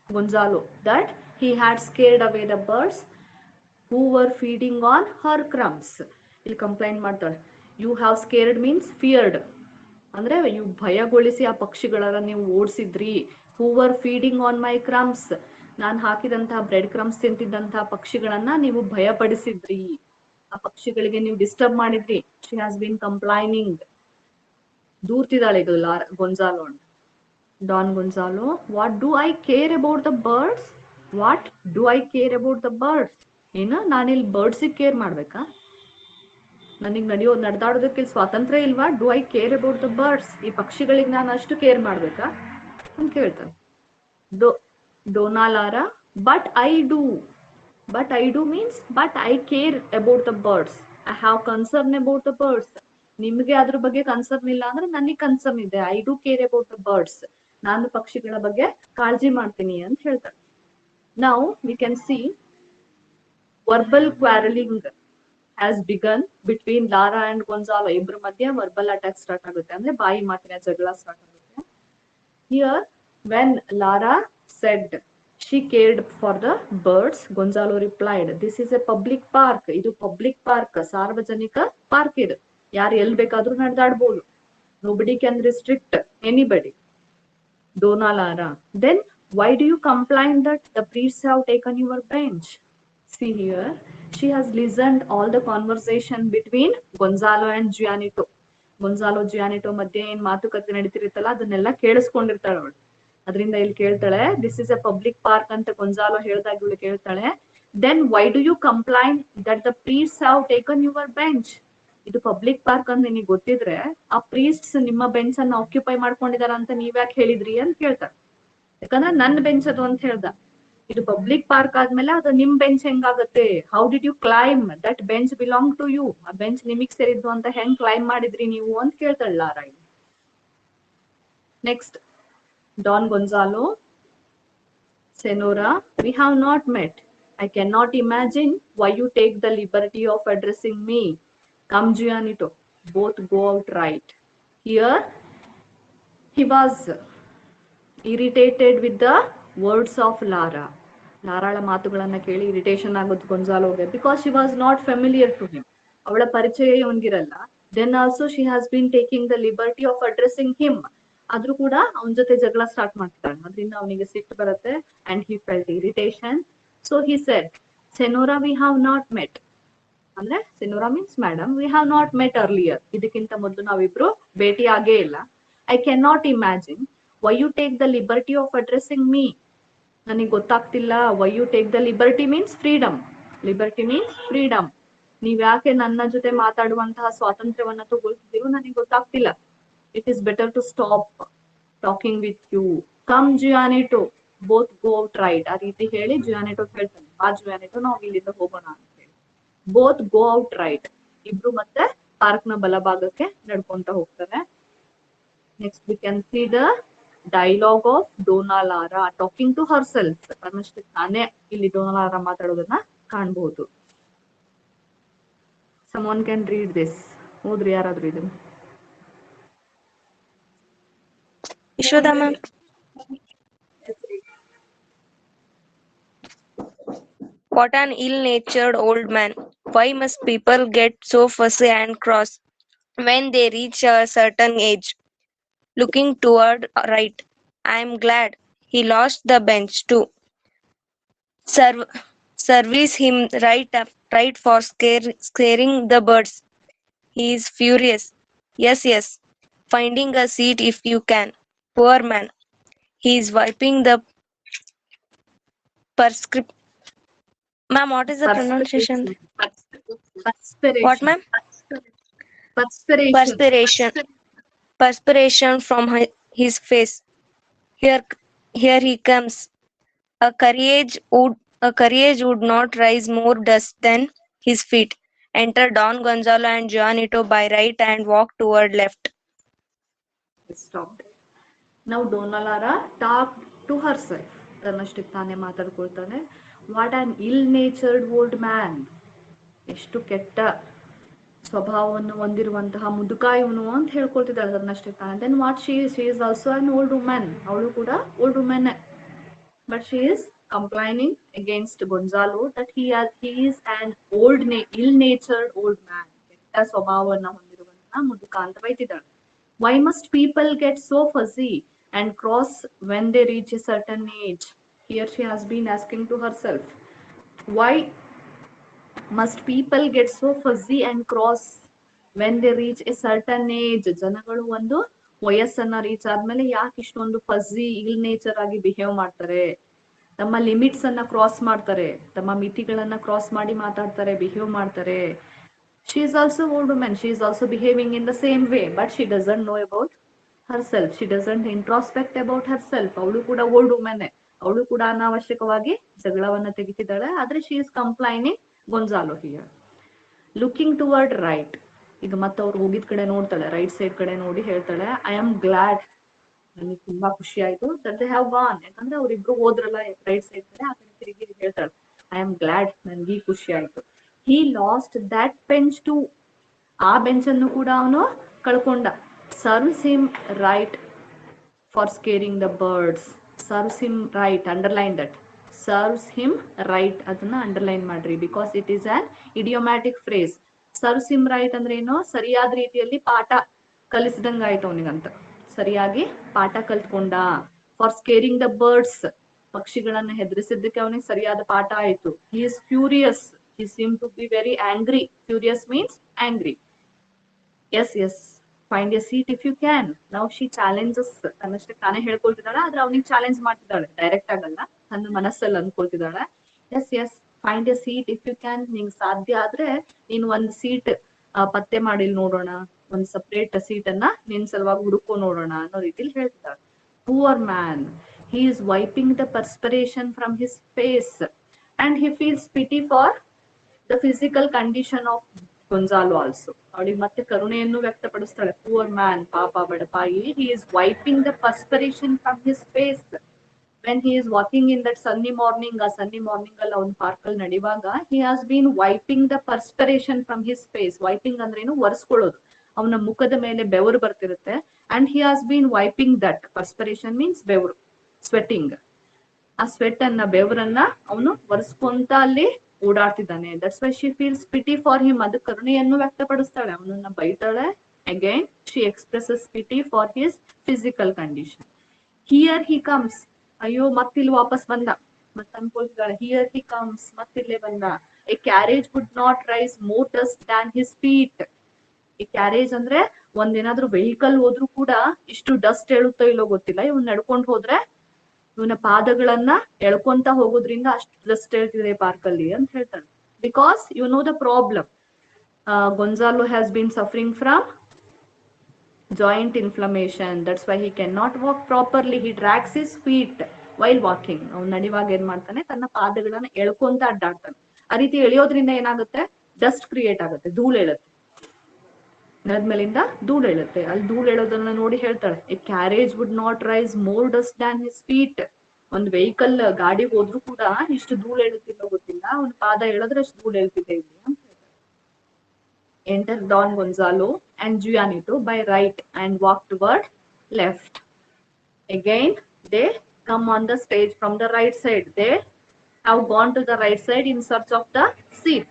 Gonzalo that he had scared away the birds who were feeding on her crumbs. ಇಲ್ಲಿ complaint ಮಾಡ್ತಾಳೆ. You have scared means feared, ಅಂದ್ರೆ ಇವು ಭಯಗೊಳಿಸಿ ಆ ಪಕ್ಷಿಗಳನ್ನ ನೀವು ಓಡಿಸಿದ್ರಿ. Who were feeding on my crumbs, ನಾನು ಹಾಕಿದಂತಹ ಬ್ರೆಡ್ ಕ್ರಮ್ಸ್ ತಿಂತಿದ್ದಂತಹ ಪಕ್ಷಿಗಳನ್ನ ನೀವು ಭಯಪಡಿಸಿದ್ರಿ, ಆ ಪಕ್ಷಿಗಳಿಗೆ ನೀವು ಡಿಸ್ಟರ್ಬ್ ಮಾಡಿದ್ರಿ. ಶಿ ಹ್ಯಾಸ್ ಬೀನ್ ಕಂಪ್ಲೈನಿಂಗ್, ದೂರ್ತಿದ್ದಾಳೆ ಇದು Gonzalo. Don Gonzalo, what do I care about the birds, what do I care about the birds, ಏನು ನಾನಿಲ್ಲಿ ಬರ್ಡ್ಸಿಗೆ ಕೇರ್ ಮಾಡ್ಬೇಕಾ, ನನಗೆ ನಡೆದಾಡೋದಕ್ಕೆ ಸ್ವಾತಂತ್ರ್ಯ ಇಲ್ವಾ, do I care about the birds, ಈ ಪಕ್ಷಿಗಳಿಗೆ ನಾನು ಅಷ್ಟು ಕೇರ್ ಮಾಡ್ಬೇಕಾ ಅಂತ ಕೇಳ್ತಾರೆ. Donna Lara, but I do means but I care about the birds, I have concern about the birds. ನಿಮ್ಗೆ ಅದ್ರ ಬಗ್ಗೆ ಕನ್ಸರ್ನ್ ಇಲ್ಲ ಅಂದ್ರೆ ನನಗೆ ಕನ್ಸರ್ನ್ ಇದೆ. I do care about the birds, ನಾನು ಪಕ್ಷಿಗಳ ಬಗ್ಗೆ ಕಾಳಜಿ ಮಾಡ್ತೀನಿ ಅಂತ ಹೇಳ್ತಾರೆ. ನಾವು we can see verbal quarrelling has begun between Lara and Gonzalo. ಇಬ್ಬರ ಮಧ್ಯೆ ವರ್ಬಲ್ ಅಟ್ಯಾಕ್ ಸ್ಟಾರ್ಟ್ ಆಗುತ್ತೆ, ಅಂದ್ರೆ ಬಾಯಿ ಮಾತಿನ ಜಗಳ ಸ್ಟಾರ್ಟ್ ಆಗುತ್ತೆ. Here when Lara shed she cared for the birds, Gonzalo replied, this is a public park, ಇದು public park, ಸಾರ್ವಜನಿಕ ಪಾರ್ಕ್ ಇದು, ಯಾರು ಎಲ್ ಬೇಕಾದ್ರೂ ನಡೆದಾಡ್ಬೋದು. nobody can restrict anybody. Donna Lara, then why do you complain that the priests have taken your bench? See here, she has listened all the conversation between Gonzalo and Gianetto. Gonzalo Juanito ಮಧ್ಯೆ ಏನ್ ಮಾತುಕತೆ ನಡೀತಿರುತ್ತಲ್ಲ ಅದನ್ನೆಲ್ಲ ಕೇಳಿಸ್ಕೊಂಡಿರ್ತಾಳೆ ಅವಳು. ಅದರಿಂದ ಇಲ್ಲಿ ಕೇಳ್ತಾಳೆ, this is a public park ಅಂತ Gonzalo ಹೇಳ್ದಾಗ ಇವಳು ಕೇಳ್ತಾಳೆ, then why do you complain that the priests have taken your bench, ಇದು ಪಬ್ಲಿಕ್ ಪಾರ್ಕ್ ಅಂತ ನಿನಗೆ ಗೊತ್ತಿದ್ರೆ ಆ ಪ್ರೀಸ್ಟ್ಸ್ ನಿಮ್ಮ ಬೆಂಚ್ ಅನ್ನ ಆಕ್ಯುಪೈ ಮಾಡ್ಕೊಂಡಿದಾರ ಅಂತ ನೀವ್ಯಾಕೆ ಹೇಳಿದ್ರಿ ಅಂತ ಕೇಳ್ತಾಳೆ. ಯಾಕಂದ್ರೆ ನನ್ನ ಬೆಂಚ್ ಅದು ಅಂತ ಹೇಳ್ದ, ಇದು ಪಬ್ಲಿಕ್ ಪಾರ್ಕ್ ಆದ್ಮೇಲೆ ಅದು ನಿಮ್ ಬೆಂಚ್ ಹೆಂಗಾಗತ್ತೆ, how did you claim that bench belong to you, ಆ ಬೆಂಚ್ ನಿಮಗ್ ಸೇರಿದ್ದು ಅಂತ ಹೆಂಗ್ ಕ್ಲೈಮ್ ಮಾಡಿದ್ರಿ ನೀವು ಅಂತ ಕೇಳ್ತಾಳ Lara. Next Don Gonzalo, Senora, we have not met. I cannot imagine why you take the liberty of addressing me. Come, Gianetto, both go out right. Here, he was irritated with the words of Lara. ಲಾರಾಳ ಮಾತುಗಳನ್ನ ಕೇಳಿ irritation ಆಗುತ್ತೆ ಗೊಂಜಾಲೋಗೆ, because she was not familiar to him, ಅವಳ ಪರಿಚಯ ಇವನ್ಗಿರಲ್ಲ. Then also she has been taking the liberty of addressing him, ಆದ್ರೂ ಕೂಡ ಅವನ ಜೊತೆ ಜಗಳ ಸ್ಟಾರ್ಟ್ ಮಾಡ್ತಾಳೆ, ಅದರಿಂದ ಅವನಿಗೆ ಸಿಟ್ಟು ಬರುತ್ತೆ. And he felt irritation. So he said, senora we have not met, ಅಂದ್ರೆ senora means madam, we have not met earlier, ಇದಕ್ಕಿಂತ ಮೊದಲು ನಾವಿಬ್ರು ಭೇಟಿ ಆಗೇ ಇಲ್ಲ. I can not imagine why you take the liberty of addressing me, ನನಗೆ ಗೊತ್ತಾಗ್ತಿಲ್ಲ. Why you take the liberty means freedom, liberty means freedom, ನೀವ್ ಯಾಕೆ ನನ್ನ ಜೊತೆ ಮಾತಾಡುವಂತಹ ಸ್ವಾತಂತ್ರ್ಯವನ್ನ ತಗೊಳ್ತಿದ್ದೀರೋ ನನಗೆ ಗೊತ್ತಾಗ್ತಿಲ್ಲ. It is better to stop talking with you. Come Gianetto, both go out right. ಆ ರೀತಿ ಹೇಳಿ ಜಿಯಾನೆಟೋ ಹೇಳ್ತಾನೆ, ಬಾ ಜಿಯಾನೆಟೋ ನಾವು ಇಲ್ಲಿಂದ ಹೋಗೋಣ ಅಂತ ಹೇಳಿ. ಬೋತ್ ಗೋ ಔಟ್ ರೈಟ್, ಇಬ್ರು ಮತ್ತೆ ಪಾರ್ಕ್ ನ ಬಲಭಾಗಕ್ಕೆ ನಡ್ಕೊಂತ ಹೋಗ್ತಾರೆ. Next we can see the dialogue of Dona Laura talking to herself, ತನ್ನಷ್ಟಕ್ಕೆ ತಾನೇ ಇಲ್ಲಿ ಡೋನಾ ಲಾರಾ ಮಾತಾಡೋದನ್ನ ಕಾಣಬಹುದು. Someone can read this. ಓದ್ರಿ ಯಾರಾದ್ರೂ ಇದನ್ನ. Yashoda ma'am. What an ill-natured old man. Why must people get so fussy and cross when they reach a certain age? Looking toward right. I am glad he lost the bench too. Service him right for scaring the birds. He is furious. Yes. Finding a seat if you can. Poor man. He is wiping the prescript. Ma'am, what is the pronunciation? What, ma'am? Perspiration from his face. Here he comes. A carriage would not raise more dust than his feet. Enter Don Gonzalo and Gianetto by right and walk toward left. Stop. Now Donna Lara talked to herself. ತನ್ನಷ್ಟಕ್ಕೆ ತಾನೇ ಮಾತಾಡ್ಕೊಳ್ತಾನೆ. What an ill natured old man, ಎಷ್ಟು ಕೆಟ್ಟ ಸ್ವಭಾವವನ್ನು ಹೊಂದಿರುವಂತಹ ಮುದುಕ ಇವನು ಅಂತ ಹೇಳ್ಕೊಳ್ತಿದ್ದಾಳೆ ಅದನ್ನಷ್ಟೇ. Then what she is also an old women, ಅವಳು ಕೂಡ old women. But she is complaining against Gonzalo that he is an ill-natured old man. ಕೆಟ್ಟ ಸ್ವಭಾವವನ್ನ ಹೊಂದಿರುವಂತಹ ಮುದುಕ ಅಂತ ಬೈತಿದ್ದಾಳೆ. Why must people get so fuzzy and cross when they reach a certain age? Here she has been asking to herself. Why must people get so fuzzy and cross when they reach a certain age? ಜನಗಳು ಒಂದು ವಯಸ್ಸನ್ನ reach ಆದ್ಮೇಲೆ ಯಾಕೆ ಇಷ್ಟೊಂದು fuzzy ಇಲ್ nature ಆಗಿ behave ಮಾಡ್ತಾರೆ, ತಮ್ಮ limits ಅನ್ನ ಕ್ರಾಸ್ ಮಾಡ್ತಾರೆ, ತಮ್ಮ ಮಿತಿಗಳನ್ನ ಕ್ರಾಸ್ ಮಾಡಿ ಮಾತಾಡ್ತಾರೆ, ಬಿಹೇವ್ ಮಾಡ್ತಾರೆ. She is also old women, she is also behaving in the same way, but she doesn't know about her self, she doesn't introspect about her self. ಅವಳು ಕೂಡ ಓಲ್ಡ್ ವುಮೆನ್, ಅವಳು ಕೂಡ ಅನಾವಶ್ಯಕವಾಗಿ ಜಗಳವನ್ನ ತೆಗಿತಿದ್ದಾಳೆ. ಆದ್ರೆ she is complaining Gonzalo here. Looking toward right, ಈಗ ಮತ್ತೆ ಅವ್ರು ಹೋಗಿದ್ ಕಡೆ ನೋಡ್ತಾಳೆ, ರೈಟ್ ಸೈಡ್ ಕಡೆ ನೋಡಿ ಹೇಳ್ತಾಳೆ, ಐ ಆಮ್ ಗ್ಲಾಡ್, ನನಗೆ ತುಂಬಾ ಖುಷಿ ಆಯ್ತು ದಟ್ ದೇ ಹ್ಯಾವ್ ಗಾನ್, ಯಾಕಂದ್ರೆ ಅವ್ರಿಬ್ರು ಹೋದ್ರಲ್ಲ ರೈಟ್ ಸೈಡ್ ಕಡೆ, ಆ ಕಡೆ ತಿರುಗಿ ಹೇಳ್ತಾಳೆ ಐ ಆಮ್ ಗ್ಲಾಡ್, ನನ್ಗೆ ಖುಷಿ ಆಯ್ತು. He lost that bench too, ಆ ಬೆಂಚ್ ಅನ್ನು ಕೂಡ ಅವನು ಕಳ್ಕೊಂಡ. Serves him right for scaring the birds, serves him right, underline that, serves him right, ಅದನ್ನ ಅಂಡರ್ಲೈನ್ ಮಾಡ್ರಿ, because it is an idiomatic phrase. Serves him right ಅಂದ್ರೆ ಏನು, ಸರಿಯಾದ ರೀತಿಯಲ್ಲಿ ಪಾಠ ಕಲಿಸಿದಂಗ ಆಯ್ತು ಅವನಿಗಂತ, ಸರಿಯಾಗಿ ಪಾಠ ಕಲ್ತ್ಕೊಂಡ. ಫಾರ್ ಸ್ಕೇರಿಂಗ್ ದ ಬರ್ಡ್ಸ್, ಪಕ್ಷಿಗಳನ್ನ ಹೆದರಿಸಿದ್ದಕ್ಕೆ ಅವನಿಗೆ ಸರಿಯಾದ ಪಾಠ ಆಯ್ತು. He is furious, he seem to be very angry, furious means angry. Yes yes find a seat if you can. ನಾವು ಶಿ ಚಾಲೆಂಜಸ್, ತನ್ನಷ್ಟೇ ತಾನೇ ಹೇಳ್ಕೊಳ್ತಿದ್ದಾಳೆ, ಆದ್ರೆ ಅವನಿಗೆ ಚಾಲೆಂಜ್ ಮಾಡ್ತಿದ್ದಾಳೆ, ಡೈರೆಕ್ಟ್ ಆಗಲ್ಲ, ತನ್ನ ಮನಸ್ಸಲ್ಲಿ ಅನ್ಕೊಳ್ತಿದ್ದಾಳೆ. Yes yes find a seat if you can, ನಿಂಗ್ ಸಾಧ್ಯ ಆದ್ರೆ ನೀನ್ ಒಂದ್ ಸೀಟ್ ಪತ್ತೆ ಮಾಡಿ ನೋಡೋಣ, ಒಂದ್ ಸಪ್ರೇಟ್ ಸೀಟ್ ಅನ್ನ ನಿನ್ ಸಲುವಾಗಿ ಹುಡುಕೋ ನೋಡೋಣ ಅನ್ನೋ ರೀತಿಲಿ ಹೇಳ್ತಿದ್ದಾಳೆ. Poor man, he is wiping the perspiration from his face and he feels pity for the physical condition of Gonzalo also. ಅವಳಿಗೆ ಮತ್ತೆ ಕರುಣೆಯನ್ನು ವ್ಯಕ್ತಪಡಿಸ್ತಾಳೆ. ಪೂವರ್ ಮ್ಯಾನ್, ಪಾಪ ಬಡಪಾಯಿ, he is wiping the perspiration from his face when he is walking in that sunny morning. ಆ ಸನ್ನಿ morning ಅಲ್ಲಿ ಅವ್ನ park ಅಲ್ಲಿ ನಡೆಯುವಾಗ he has been wiping the perspiration from his face. Wiping ಅಂದ್ರೆ ಏನು, ಒರೆಸ್ಕೊಳ್ಳೋದು, ಅವನ ಮುಖದ ಮೇಲೆ ಬೆವರು ಬರ್ತಿರುತ್ತೆ. and he has been wiping that, perspiration means ಬೆವರು, ಸ್ವೆಟ್ಟಿಂಗ್, ಆ ಸ್ವೆಟ್ ಅನ್ನ, ಬೆವರನ್ನ ಅವನು ಒರೆಸ್ಕೊಂತ ಅಲ್ಲಿ ಓಡಾಡ್ತಿದ್ದಾನೆ. That's why she feels pity for him, ಅದು ಕರುಣೆಯನ್ನು ವ್ಯಕ್ತಪಡಿಸ್ತಾಳೆ, ಅವನನ್ನ ಬೈತಾಳೆ. Again she expresses pity for his physical condition. Here he comes, ಅಯ್ಯೋ ಮತ್ತಿಲ್ಲಿ ವಾಪಸ್ ಬಂದ, ಮತ್ ಅನ್ಕೊಳ್ತಿದ್ದಾಳೆ, ಹಿಯರ್ ಹಿ ಕಮ್ಸ್, ಮತ್ತಿಲ್ಲೇ ಬಂದ. A carriage would not raise more dust than his feet. ಈ ಕ್ಯಾರೇಜ್ ಅಂದ್ರೆ ಒಂದೇನಾದ್ರೂ ವೆಹಿಕಲ್ ಹೋದ್ರು ಕೂಡ ಇಷ್ಟು ಡಸ್ಟ್ ಹೇಳುತ್ತೋ ಇಲ್ಲೋ ಗೊತ್ತಿಲ್ಲ, ಇವ್ನ್ ನಡ್ಕೊಂಡ್ ಹೋದ್ರೆ ಇವನ ಪಾದಗಳನ್ನ ಎಳ್ಕೊಂತ ಹೋಗೋದ್ರಿಂದ ಅಷ್ಟು ಡಸ್ಟ್ ಹೇಳ್ತಿದೆ ಪಾರ್ಕ್ ಅಲ್ಲಿ ಅಂತ ಹೇಳ್ತಾಳೆ. Because you know the problem, Gonzalo has been suffering from joint inflammation, that's why he cannot walk properly, he drags his feet while walking. ಅವ್ನು ನಡೆಯುವಾಗ ಏನ್ ಮಾಡ್ತಾನೆ, ತನ್ನ ಪಾದಗಳನ್ನ ಎಳ್ಕೊಂತ ಅಡ್ಡಾಡ್ತಾನೆ. ಆ ರೀತಿ ಎಳೆಯೋದ್ರಿಂದ ಏನಾಗುತ್ತೆ, ಡಸ್ಟ್ ಕ್ರಿಯೇಟ್ ಆಗುತ್ತೆ, ಧೂಳು ಹೇಳುತ್ತೆ, ನೆಲದ ಮೇಲಿಂದ ಧೂಳು ಹೇಳುತ್ತೆ. ಅಲ್ಲಿ ಧೂಳು ಹೇಳೋದನ್ನ ನೋಡಿ ಹೇಳ್ತಾಳೆ, a carriage would not raise more dust than his feet. ಒಂದ್ ವೆಹಿಕಲ್ ಗಾಡಿ ಹೋದ್ರು ಕೂಡ ಇಷ್ಟು ಧೂಳು ಹೇಳುತ್ತಿಲ್ಲ ಗೊತ್ತಿಲ್ಲ, ಅವ್ನ ಪಾದ ಹೇಳಿದ್ರೆ ಅಷ್ಟು ಧೂಳು ಹೇಳ್ತಿದ್ದೆ ಇಲ್ಲಿ ಅಂತ ಹೇಳ್ತಾರೆ. Enter Don Gonzalo and Gianito by right and walk toward left. Again they come on the stage from the right side. They have gone to the right side in search of the seat,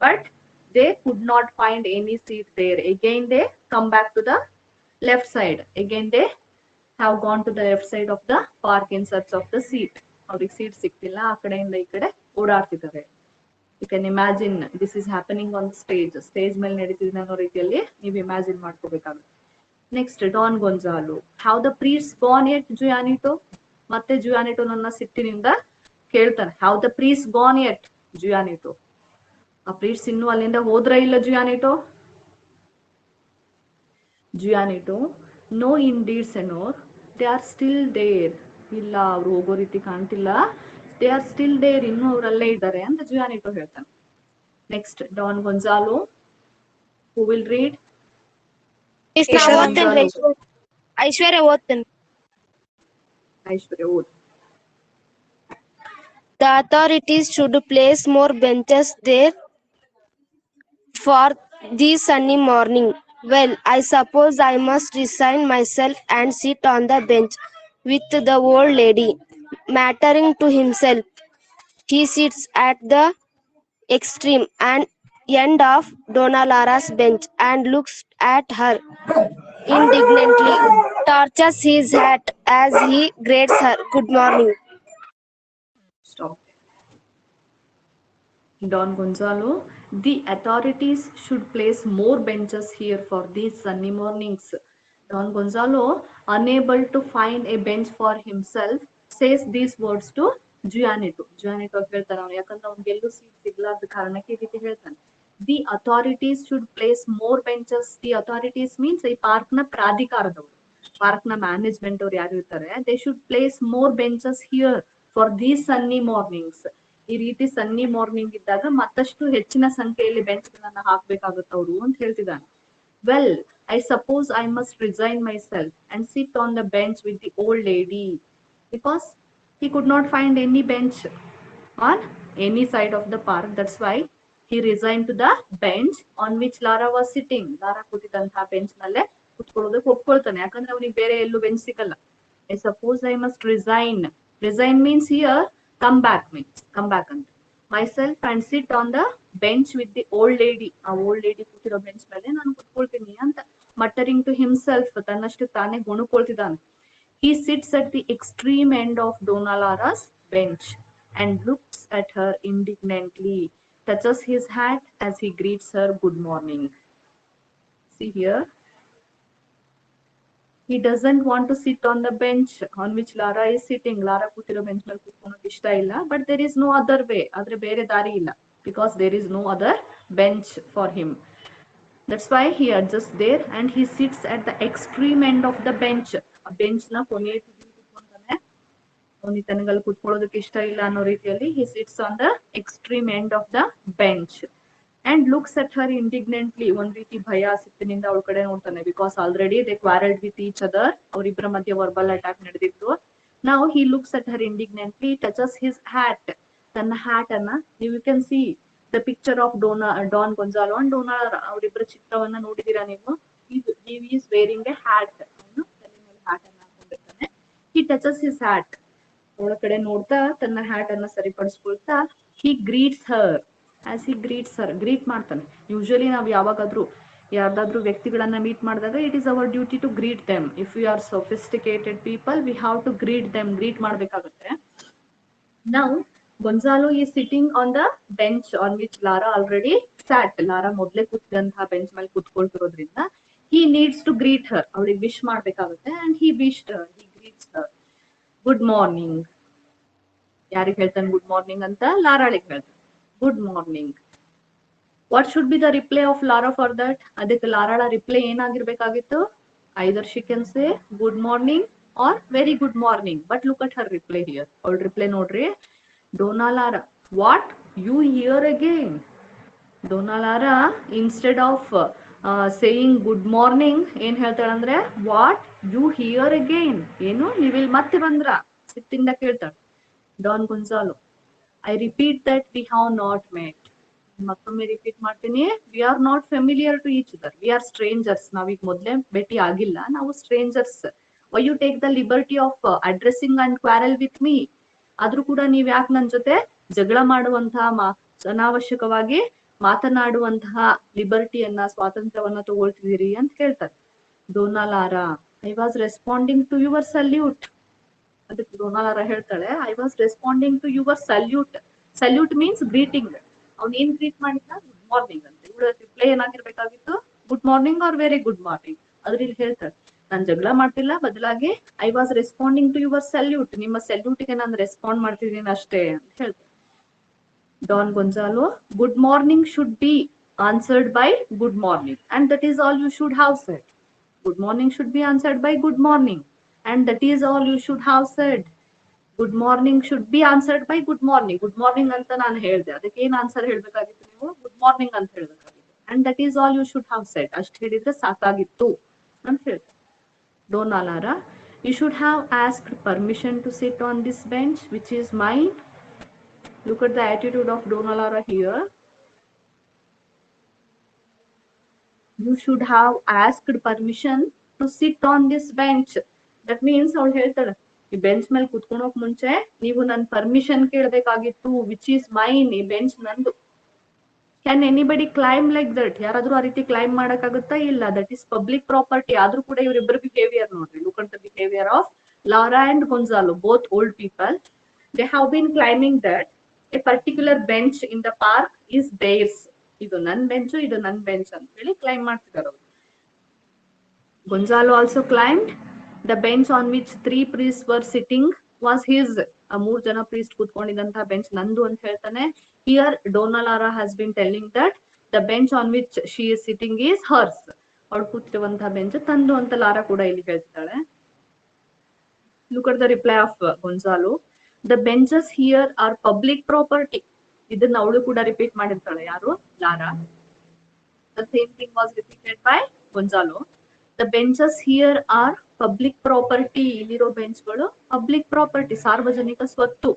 but they could not find any seat there. Again they come back to the left side. Again they have gone to the left side of the park in search of the seat. ಅವ್ರಿಗೆ seat ಸಿಕ್ತಿಲ್ಲ, ಆ ಕಡೆಯಿಂದ ಈ ಕಡೆ ಓಡಾಡ್ತಿದ್ದಾರೆ. You can imagine this is happening on stage, stage ಮೇಲೆ ನಡೀತಿದೆ ಅನ್ನೋ ರೀತಿಯಲ್ಲಿ ನೀವು ಇಮ್ಯಾಜಿನ್ ಮಾಡ್ಕೋಬೇಕಾಗುತ್ತೆ. Next Don Gonzalo, how the priest gone yet Juanito. ಮತ್ತೆ ಜುಯಾನಿಟೋ ನನ್ನ ಸಿಟ್ಟಿನಿಂದ ಕೇಳ್ತಾನೆ, how the priest gone yet Juanito, ಆ ಪ್ರೀಸ್ಟ್ ಇನ್ನೂ ಅಲ್ಲಿಂದ ಹೋದ್ರ ಇಲ್ಲ Juanito. Juanito, no indeed senor, they are still there. ಇಲ್ಲ, ಅವ್ರು ಹೋಗೋ ರೀತಿ ಕಾಣ್ತಿಲ್ಲ, ದೇ ಆರ್ ಸ್ಟಿಲ್ ದೇರ್, ಇನ್ನೂ ಅವರಲ್ಲೇ ಇದ್ದಾರೆ ಅಂತ ಜುಯಾನಿಟೋ ಹೇಳ್ತಾನೆ. Next Don Gonzalo, who will read? Aishwarya ಓದ್ತೇನೆ. ಐಶ್ವರ್ಯ ಓದ್. The authorities should place more benches there for the sunny morning. Well, I suppose I must resign myself and sit on the bench with the old lady. Muttering to himself, he sits at the extreme and end of Donna Lara's bench and looks at her indignantly, touches his hat as he greets her. Good morning. Stop. Don Gonzalo, the authorities should place more benches here for these sunny mornings. Don Gonzalo, unable to find a bench for himself, says these words to Gianetto. Gianetto ಹೇಳ್ತಾನೆ ಅವನು ಯಾಕಂದ್ರೆ ಅವ್ನಿಗೆ ಎಲ್ಲೂ seat ಸಿಗ್ಲಾರ್ದ ಕಾರಣಕ್ಕೆ ಈ ರೀತಿ ಹೇಳ್ತಾನೆ. The authorities should place more benches. The authorities means ಈ ಪಾರ್ಕ್ ನ ಪ್ರಾಧಿಕಾರದವರು, ಪಾರ್ಕ್ ನ ಮ್ಯಾನೇಜ್ಮೆಂಟ್ ಅವ್ರು ಯಾರು ಇರ್ತಾರೆ, they should place more benches here for these sunny mornings. ಈ ರೀತಿ ಸನ್ನಿ ಮಾರ್ನಿಂಗ್ ಇದ್ದಾಗ ಮತ್ತಷ್ಟು ಹೆಚ್ಚಿನ ಸಂಖ್ಯೆಯಲ್ಲಿ ಬೆಂಚ್ ಗಳನ್ನ ಹಾಕ್ಬೇಕಾಗುತ್ತೆ ಅವರು ಅಂತ ಹೇಳ್ತಿದ್ದಾನೆ. Well, I suppose I must resign myself and sit on the bench with the old lady because he could not find any bench on any side of the park. That's why he resigned to the bench on which Lara was sitting. Lara ಕೂತಿದ್ದಂತಹ bench ನಲ್ಲೇ ಕುತ್ಕೊಳ್ಳೋದಕ್ಕೆ ಒಪ್ಕೊಳ್ತಾನೆ, ಯಾಕಂದ್ರೆ ಅವನಿಗೆ ಬೇರೆ ಎಲ್ಲೂ bench ಸಿಗಲ್ಲ. I suppose I must resign. Resign means here come back means come back ಅಂತ. Myself and sit on the bench with the old lady. ಆ old lady ಕೂತಿರೋ ಬೆಂಚ್ ಮೇಲೆ ನಾನು ಕುತ್ಕೊಳ್ತೀನಿ ಅಂತ muttering to himself, ತನ್ನಷ್ಟು ತಾನೇ ಗೊಣಕೊಳ್ತಿದ್ದಾನೆ. He sits at the extreme end of Donna Lara's bench and looks at her indignantly, touches his hat as he greets her good morning. See here, he doesn't want to sit on the bench on which Lara is sitting. Lara ಕೂತಿರೋ bench ಮೇಲೆ ಕೂತ್ಕೊಳ್ಳೋಕೆ ಇಷ್ಟ ಇಲ್ಲ, but there is no other way. ಆದ್ರೆ ಬೇರೆ ದಾರಿ ಇಲ್ಲ, because there is no other bench for him. That's why he adjusts there and he sits at the extreme end of the bench. ಆ ಬೆಂಚ್ ನ ಕೊನೆಯ ತುದಿಯಲ್ಲಿ ಕೂತ್ಕೊಂತಾನೆ. ಅವನಿಗೆ ತನಗಲ್ಲಿ ಕೂತ್ಕೊಳ್ಳೋದಕ್ಕೆ ಇಷ್ಟ ಇಲ್ಲ ಅನ್ನೋ ರೀತಿಯಲ್ಲಿ he sits on the extreme end of the bench and looks at her indignantly. ಒಂದ್ ರೀತಿ ಭಯ ಸಿಟ್ಟಿನಿಂದ ಅವಳ ಕಡೆ ನೋಡ್ತಾನೆ, because already they quarreled with each other. ಅವರಿಬ್ಬರ ಮಧ್ಯೆ ವರ್ಬಲ್ ಅಟ್ಯಾಕ್ ನಡೆದಿತ್ತು. Now he looks at her indignantly, touches his hat. ತನ್ನ ಹ್ಯಾಟ್ ಅನ್ನ, you can see the picture of Don Gonzalo and Donna Lara. ಅವರಿಬ್ಬರ ಚಿತ್ರವನ್ನ ನೋಡಿದೀರಾ ನೀವು? He is wearing a hat. Hat ಅನ್ನ ಹಾಕೊಂಡಿರ್ತಾನೆ. He touches his hat. ಅವಳ ಕಡೆ ನೋಡ್ತಾ ತನ್ನ ಹ್ಯಾಟ್ ಅನ್ನ ಸರಿಪಡಿಸ್ಕೊಳ್ತಾ he greets her. As he greets her, greet ಮಾಡ್ತಾನೆ. ಯೂಶಲಿ ನಾವು ಯಾವಾಗಾದ್ರೂ ಯಾರ್ದಾದ್ರೂ ವ್ಯಕ್ತಿಗಳನ್ನ ಮೀಟ್ ಮಾಡಿದಾಗ it is our duty to greet them. If we are sophisticated people, we have to greet them. greet ಮಾಡ್ಬೇಕಾಗುತ್ತೆ. Now Gonzalo is sitting on the bench on which Lara already sat. Lara ಮೊದಲೇ ಕೂತಿದಂತಹ bench ಮೇಲೆ ಕೂತ್ಕೊಳ್ತಿರೋದ್ರಿಂದ he needs to greet her. ಅವಳಿಗೆ wish ಮಾಡ್ಬೇಕಾಗುತ್ತೆ. and he wished her. he greets her. good morning. ಯಾರಿಗೆ ಹೇಳ್ತಾನೆ good morning ಅಂತ? ಲಾರಾಳಿಗೆ ಹೇಳ್ತಾನೆ good morning. What should be the reply of Lara for that? ಅದಕ್ಕೆ ಲಾರಾಳ ರಿಪ್ಲೈ ಏನಾಗಿರ್ಬೇಕಾಗಿತ್ತು? Either she can say good morning or very good morning. But look at her reply here. ಅವಳ reply ನೋಡ್ರಿ. Donna Lara, what you here again? Donna Lara instead of saying good morning ಏನ್ ಹೇಳ್ತಾಳಂದ್ರೆ what you here again, ಏನು ನೀವಿಲ್ ಮತ್ತೆ ಬಂದ್ರ? ಸಿಟ್ಟಿಂದ ಕೇಳ್ತಾಳೆ. Don Gonzalo, I repeat that we have not met. ಮತ್ತೊಮ್ಮೆ ರಿಪೀಟ್ ಮಾಡ್ತೀನಿ, we are not familiar to each other, we are strangers. ನಾವೀಗ ಮೊದ್ಲೇ ಭೇಟಿ ಆಗಿಲ್ಲ, ನಾವು strangers. Why you take the liberty of addressing and quarrel with me? ಆದ್ರೂ ಕೂಡ ನೀವ್ ಯಾಕೆ ನನ್ ಜೊತೆ ಜಗಳ ಮಾಡುವಂತಹ ಅನಾವಶ್ಯಕವಾಗಿ ಮಾತನಾಡುವಂತಹ ಲಿಬರ್ಟಿಯನ್ನ, ಸ್ವಾತಂತ್ರ್ಯವನ್ನ ತಗೊಳ್ತಿದ್ದೀರಿ ಅಂತ ಹೇಳ್ತಾರೆ. Donna Laura, I was responding to your salute. ಅದಕ್ಕೆ ಡೋನಾ ಲಾರಾ ಹೇಳ್ತಾಳೆ, I was responding to your salute. Salute means greeting. ಅವ್ನ ಏನ್ ಗ್ರೀಟ್ ಮಾಡಿದ್ದ? ಗುಡ್ ಮಾರ್ನಿಂಗ್ ಅಂತ. ಇವಳ ರಿಪ್ಲೈ ಏನಾಗಿರ್ಬೇಕಾಗಿತ್ತು? Good morning or very good morning. ಅದ್ರ ಇಲ್ಲಿ ಹೇಳ್ತಾಳೆ, ನಾನ್ ಜಗಳ ಮಾಡ್ತಿಲ್ಲ, ಬದಲಾಗಿ I was responding to your salute, ನಿಮ್ಮ ಸಲ್ಯೂಟ್ಗೆ ನಾನು ರೆಸ್ಪಾಂಡ್ ಮಾಡ್ತಿದ್ದೀನಿ ಅಷ್ಟೇ ಅಂತ ಹೇಳ್ತಾರೆ. Don Gonzalo, good morning should be answered by good morning, and that is all you should have said. Good morning should be answered by good morning, and that is all you should have said. Good morning should be answered by good morning. Good morning ಅಂತ ನಾನು ಹೇಳ್ದೆ, ಅದಕ್ಕೆ ಏನ್ answer ಹೇಳ್ಬೇಕಾಗಿತ್ತು ನೀವು? Good morning ಅಂತ ಹೇಳ್ಬೇಕಾಗಿತ್ತು. and that is all you should have said. ಅಷ್ಟು ಹೇಳಿದ್ರೆ ಸಾಕಾಗಿತ್ತು ಅಂತ ಹೇಳ್ತಾರೆ. Donna Lara, you should have asked permission to sit on this bench which is mine. Look at the attitude of Donna Laura here. You should have asked permission to sit on this bench. That means ಅವಳು ಹೇಳ್ತಾಳೆ ಈ bench ಮೇಲೆ ಕುತ್ಕೊಳಕ್ ಮುಂಚೆ ನೀವು ನನ್ permission ಕೇಳಬೇಕಾಗಿತ್ತು, which is mine, ಈ bench ನಂದು. Can anybody claim like that? ಯಾರಾದ್ರೂ ಆ ರೀತಿ ಕ್ಲೈಮ್ ಮಾಡಕ್ಕಾಗುತ್ತಾ? ಇಲ್ಲ. That is public property. ಆದ್ರೂ ಕೂಡ ಇವರಿಬ್ಬರ ಬಿಹೇವಿಯರ್ ನೋಡ್ರಿ. Look at the behaviour of Laura and Gonzalo, both old people. They have been claiming that a particular bench in the park is theirs. ಇದು ನನ್ ಬೆಂಚು, ಇದು ನನ್ ಬೆಂಚ್ ಅಂತ ಹೇಳಿ ಕ್ಲೈಮ್ ಮಾಡ್ತಿದ್ದಾರೆ ಅವರು. Gonzalo also claimed the bench on which 3 priests were sitting was his. ಆ 3 ಜನ ಪ್ರೀಸ್ಟ್ ಕೂತ್ಕೊಂಡಿದ್ದಂತಹ ಬೆಂಚ್ ನಂದು ಅಂತ ಹೇಳ್ತಾನೆ. Here Donna Laura has been telling that the bench on which she is sitting is hers. ಅವಳು ಕೂತಿರುವಂತಹ bench ತಂದು ಅಂತ Lara ಕೂಡ ಇಲ್ಲಿ ಹೇಳ್ತಿದ್ದಾಳೆ. Look at the reply of Gonzalo. The benches here are public property. ಇದನ್ನ ಅವಳು ಕೂಡ ರಿಪೀಟ್ ಮಾಡಿರ್ತಾಳೆ. ಯಾರು? Lara. The same thing was repeated by Gonzalo. The benches here are public property. ಇಲ್ಲಿರೋ ಬೆಂಚ್ಗಳು ಪಬ್ಲಿಕ್ ಪ್ರಾಪರ್ಟಿ, ಸಾರ್ವಜನಿಕ ಸ್ವತ್ತು.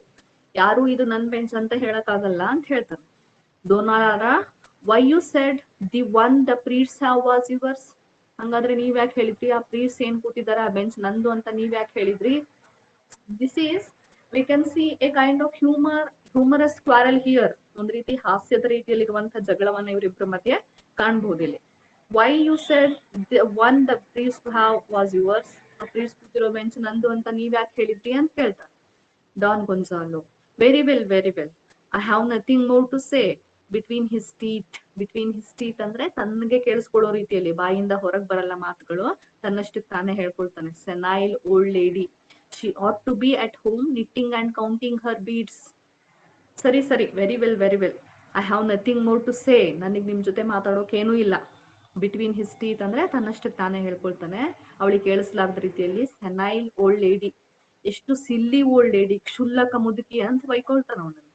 ಯಾರು ಇದು ನನ್ ಬೆಂಚ್ ಅಂತ ಹೇಳಕ್ ಆಗಲ್ಲ ಅಂತ ಹೇಳ್ತಾರೆ. Donna Laura, why you said the one the priests have was yours? ಹಂಗಾದ್ರೆ ನೀವ್ ಯಾಕೆ ಹೇಳಿದ್ರಿ ಆ ಪ್ರೀಸ್ಟ್ ಏನ್ ಕೂತಿದಾರೆ ಆ ಬೆಂಚ್ ನಂದು ಅಂತ ನೀವ್ ಯಾಕೆ ಹೇಳಿದ್ರಿ? This is, we can see a kind of humorous quarrel here. ಒಂದ್ ರೀತಿ ಹಾಸ್ಯದ ರೀತಿಯಲ್ಲಿರುವಂತಹ ಜಗಳವನ್ನ ಇವರಿಬ್ಬರ ಮಧ್ಯೆ ಕಾಣಬಹುದಿಲ್ಲಿ. Why you said the one the priest have was yours? ಆ ಪ್ರೀಸ್ಟ್ ಕೂತಿರೋ ಬೆಂಚ್ ನಂದು ಅಂತ ನೀವ್ ಯಾಕೆ ಹೇಳಿದ್ರಿ ಅಂತ ಕೇಳ್ತಾರೆ. Don Gonzalo, very well, very well. I have nothing more to say. Between his teeth. Between his teeth ಅಂದ್ರೆ ತನ್ಗೆ ಕೇಳಿಸ್ಕೊಳ್ಳೋ ರೀತಿಯಲ್ಲಿ, ಬಾಯಿಂದ ಹೊರಗ್ ಬರಲ್ಲ ಮಾತುಗಳು, ತನ್ನಷ್ಟಕ್ಕೆ ತಾನೇ ಹೇಳ್ಕೊಳ್ತಾನೆ. Senile old lady. She ought to be at home knitting and counting her beads. ಸರಿ ಸರಿ, very well, very well. I have nothing more to say. ನನಗ್ ನಿಮ್ ಜೊತೆ ಮಾತಾಡೋಕೇನೂ ಇಲ್ಲ. ಬಿಟ್ವೀನ್ ಹಿಸ್ ಟೀತ್ ಅಂದ್ರೆ ತನ್ನಷ್ಟಕ್ಕೆ ತಾನೇ ಹೇಳ್ಕೊಳ್ತಾನೆ, ಅವಳಿಗೆ ಕೇಳಿಸ್ಲಾರ್ದ ರೀತಿಯಲ್ಲಿ. ಸೆನೈಲ್ ಓಲ್ಡ್ ಲೇಡಿ, ಎಷ್ಟು ಸಿಲ್ಲಿ ಓಲ್ಡ್ ಲೇಡಿ, ಕ್ಷುಲ್ಲಕ ಮುದುಕಿ ಅಂತ ಬೈಕೊಳ್ತಾನ ಅವನನ್ನು.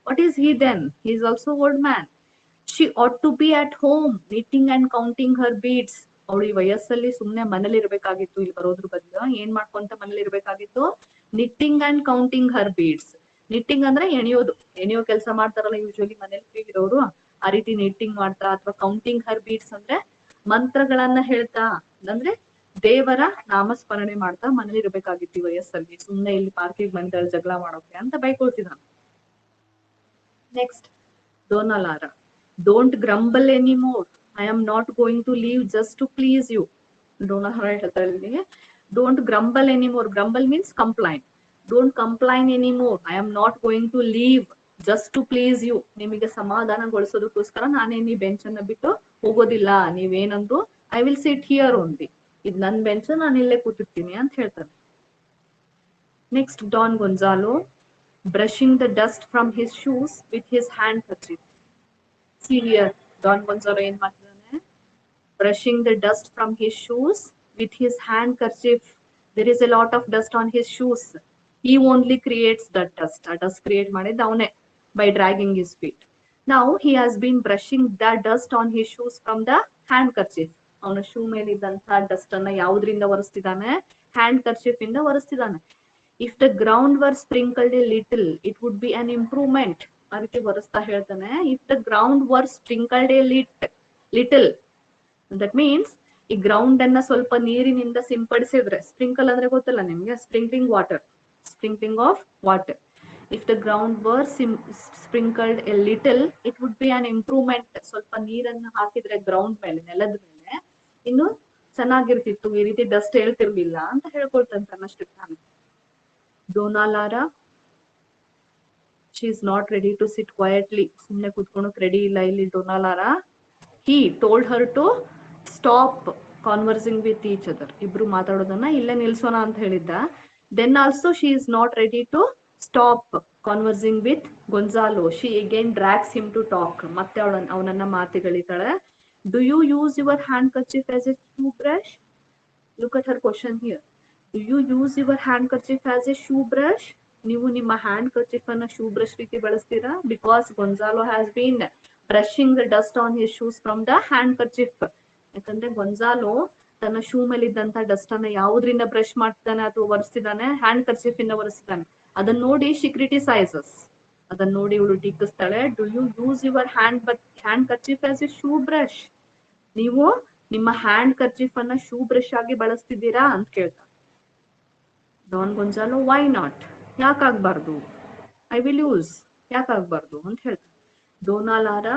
What is he then? He is also old man. She ought to be at home knitting and counting her beads. ಅವಳು ಈ ವಯಸ್ಸಲ್ಲಿ ಸುಮ್ನೆ ಮನೇಲಿ ಇರ್ಬೇಕಾಗಿತ್ತು, ಇಲ್ಲಿ ಬರೋದ್ರ ಬದಲು ಏನ್ ಮಾಡ್ಕೊಂತ ಮನೇಲಿ ಇರ್ಬೇಕಾಗಿತ್ತು? knitting and counting her beads. knitting ಅಂದ್ರೆ ಎಣಿಯೋ ಕೆಲಸ ಮಾಡ್ತಾರಲ್ಲ ಯೂಶುವಲಿ ಮನೇಲಿ ಫ್ರೀ ಇರೋರು, ಆ ರೀತಿ knitting ಮಾಡ್ತಾ, ಅಥವಾ counting her beads ಅಂದ್ರೆ ಮಂತ್ರಗಳನ್ನ ಹೇಳ್ತಾ, ಅಂದ್ರೆ ದೇವರ ನಾಮಸ್ಮರಣೆ ಮಾಡ್ತಾ ಮನೇಲಿ ಇರ್ಬೇಕಾಗಿತ್ತು ಈ ವಯಸ್ಸಲ್ಲಿ. ಸುಮ್ನೆ ಇಲ್ಲಿ ಪಾರ್ಕಿಗೆ ಬಂದ ಜಗಳ ಮಾಡೋಕೆ ಅಂತ ಬೈಕೊಳ್ತಿದ್ದಾನೆ. Next, Donna Laura, don't grumble anymore. I am not going to leave just to please you. Donna Laura ಹೇಳ್ತಾಳೆ, don't grumble anymore. Grumble means complain. Don't complain anymore. I am not going to leave just to please you. ನಿಮಗೆ ಸಮಾಧಾನಗೊಳಿಸೋದಕ್ಕೋಸ್ಕರ ನಾನೇನ್ ಈ bench ಅನ್ನ ಬಿಟ್ಟು ಹೋಗೋದಿಲ್ಲ. ನೀವೇನಂದ್ರು I will sit here only. ಇದು ನನ್ bench, ನಾನು ಇಲ್ಲೇ ಕೂತಿರ್ತೀನಿ ಅಂತ ಹೇಳ್ತಾನೆ. Next, Don Gonzalo, brushing the dust from his shoes with his handkerchief. See here, Don Gonzalo ಏನ್ ಮಾಡ್ತಿದ್ದಾನೆ? Brushing the dust from his shoes with his handkerchief. There is a lot of dust on his shoes. He only creates that dust. ಆ dust create ಮಾಡಿದ ಅವನೇ by dragging his feet. Now he has been brushing the dust on his shoes from the handkerchief. ಅವನ shoe ಮೇಲೆ ಇದ್ದಂತಹ dust ಅನ್ನ ಯಾವ್ದ್ರಿಂದ ಒರೆಸ್ತಿದ್ದಾನೆ? handkerchief ಇಂದ ಒರೆಸ್ತಿದ್ದಾನೆ. If the ground were sprinkled a little, it would be an improvement. ಆ ರೀತಿ ಒರೆಸ್ತಾ ಹೇಳ್ತಾನೆ. If the ground were sprinkled a little, that means ಈ ground ಅನ್ನ ಸ್ವಲ್ಪ ನೀರಿನಿಂದ ಸಿಂಪಡಿಸಿದ್ರೆ, ಸ್ಪ್ರಿಂಕಲ್ ಅಂದ್ರೆ ಗೊತ್ತಲ್ಲ ನಿಮ್ಗೆ, sprinkling of water. If the ground were sprinkled a little, it would be an improvement. ಸ್ವಲ್ಪ ನೀರನ್ನ ಹಾಕಿದ್ರೆ ಗ್ರೌಂಡ್ ಮೇಲೆ, ನೆಲದ ಮೇಲೆ, ಇನ್ನು ಚೆನ್ನಾಗಿರ್ತಿತ್ತು, ಈ ರೀತಿ ಡಸ್ಟ್ ಹೇಳ್ತಿರ್ಲಿಲ್ಲ ಅಂತ ಹೇಳ್ಕೊಳ್ತಾನೆ ಅಷ್ಟೇ ನಾನು. Donna Laura, she is not ready to sit quietly. ಸುಮ್ನೆ ಕುತ್ಕೊಳಕ್ ರೆಡಿ ಇಲ್ಲ ಇಲ್ಲಿ Donna Laura. He told her to stop conversing with each other. ಇಬ್ರು ಮಾತಾಡೋದನ್ನ ಇಲ್ಲೇ ನಿಲ್ಸೋಣ ಅಂತ ಹೇಳಿದ್ದ. Then also she is not ready to stop conversing with Gonzalo. She again drags him to talk. ಮತ್ತೆ ಅವನನ್ನ ಮಾತುಗಳಿತಾಳೆ. Do you use your handkerchief as a shoe brush? Look at her question here. Do you use your handkerchief as a shoe brush? ನೀವು ನಿಮ್ಮ handkerchief ಅನ್ನ shoe brush ರೀತಿ ಬಳಸ್ತೀರಾ? Because Gonzalo has been brushing the dust on his shoes from the handkerchief. ಯಾಕಂದ್ರೆ Gonzalo ತನ್ನ shoe ಮೇಲೆ ಇದ್ದಂತ dust ಅನ್ನ ಯಾವ್ದ್ರಿಂದ brush ಮಾಡ್ತಾನೆ ಅಥವಾ ಒರೆಸ್ತಿದ್ದಾನೆ? handkerchief ಇಂದ ಒರೆಸ್ತಿದ್ದಾನೆ. ಅದನ್ನ ನೋಡಿ she criticizes. ಅದನ್ನ ನೋಡಿ ಇವಳು ಟೀಕಿಸ್ತಾಳೆ. Do you use your handkerchief as a shoe brush? ನೀವು ನಿಮ್ಮ ಹ್ಯಾಂಡ್ ಕರ್ಚೀಫ್ ಅನ್ನ ಶೂ ಬ್ರಷ್ ಆಗಿ ಬಳಸ್ತಿದ್ದೀರಾ ಅಂತ ಕೇಳ್ತಾಳೆ. Don Gonzalo, why not? ಯಾಕಾಗ್ಬಾರ್ದು? I will use. ಯಾಕಾಗ್ಬಾರ್ದು ಅಂತ ಹೇಳ್ತಾಳೆ. Donna Laura,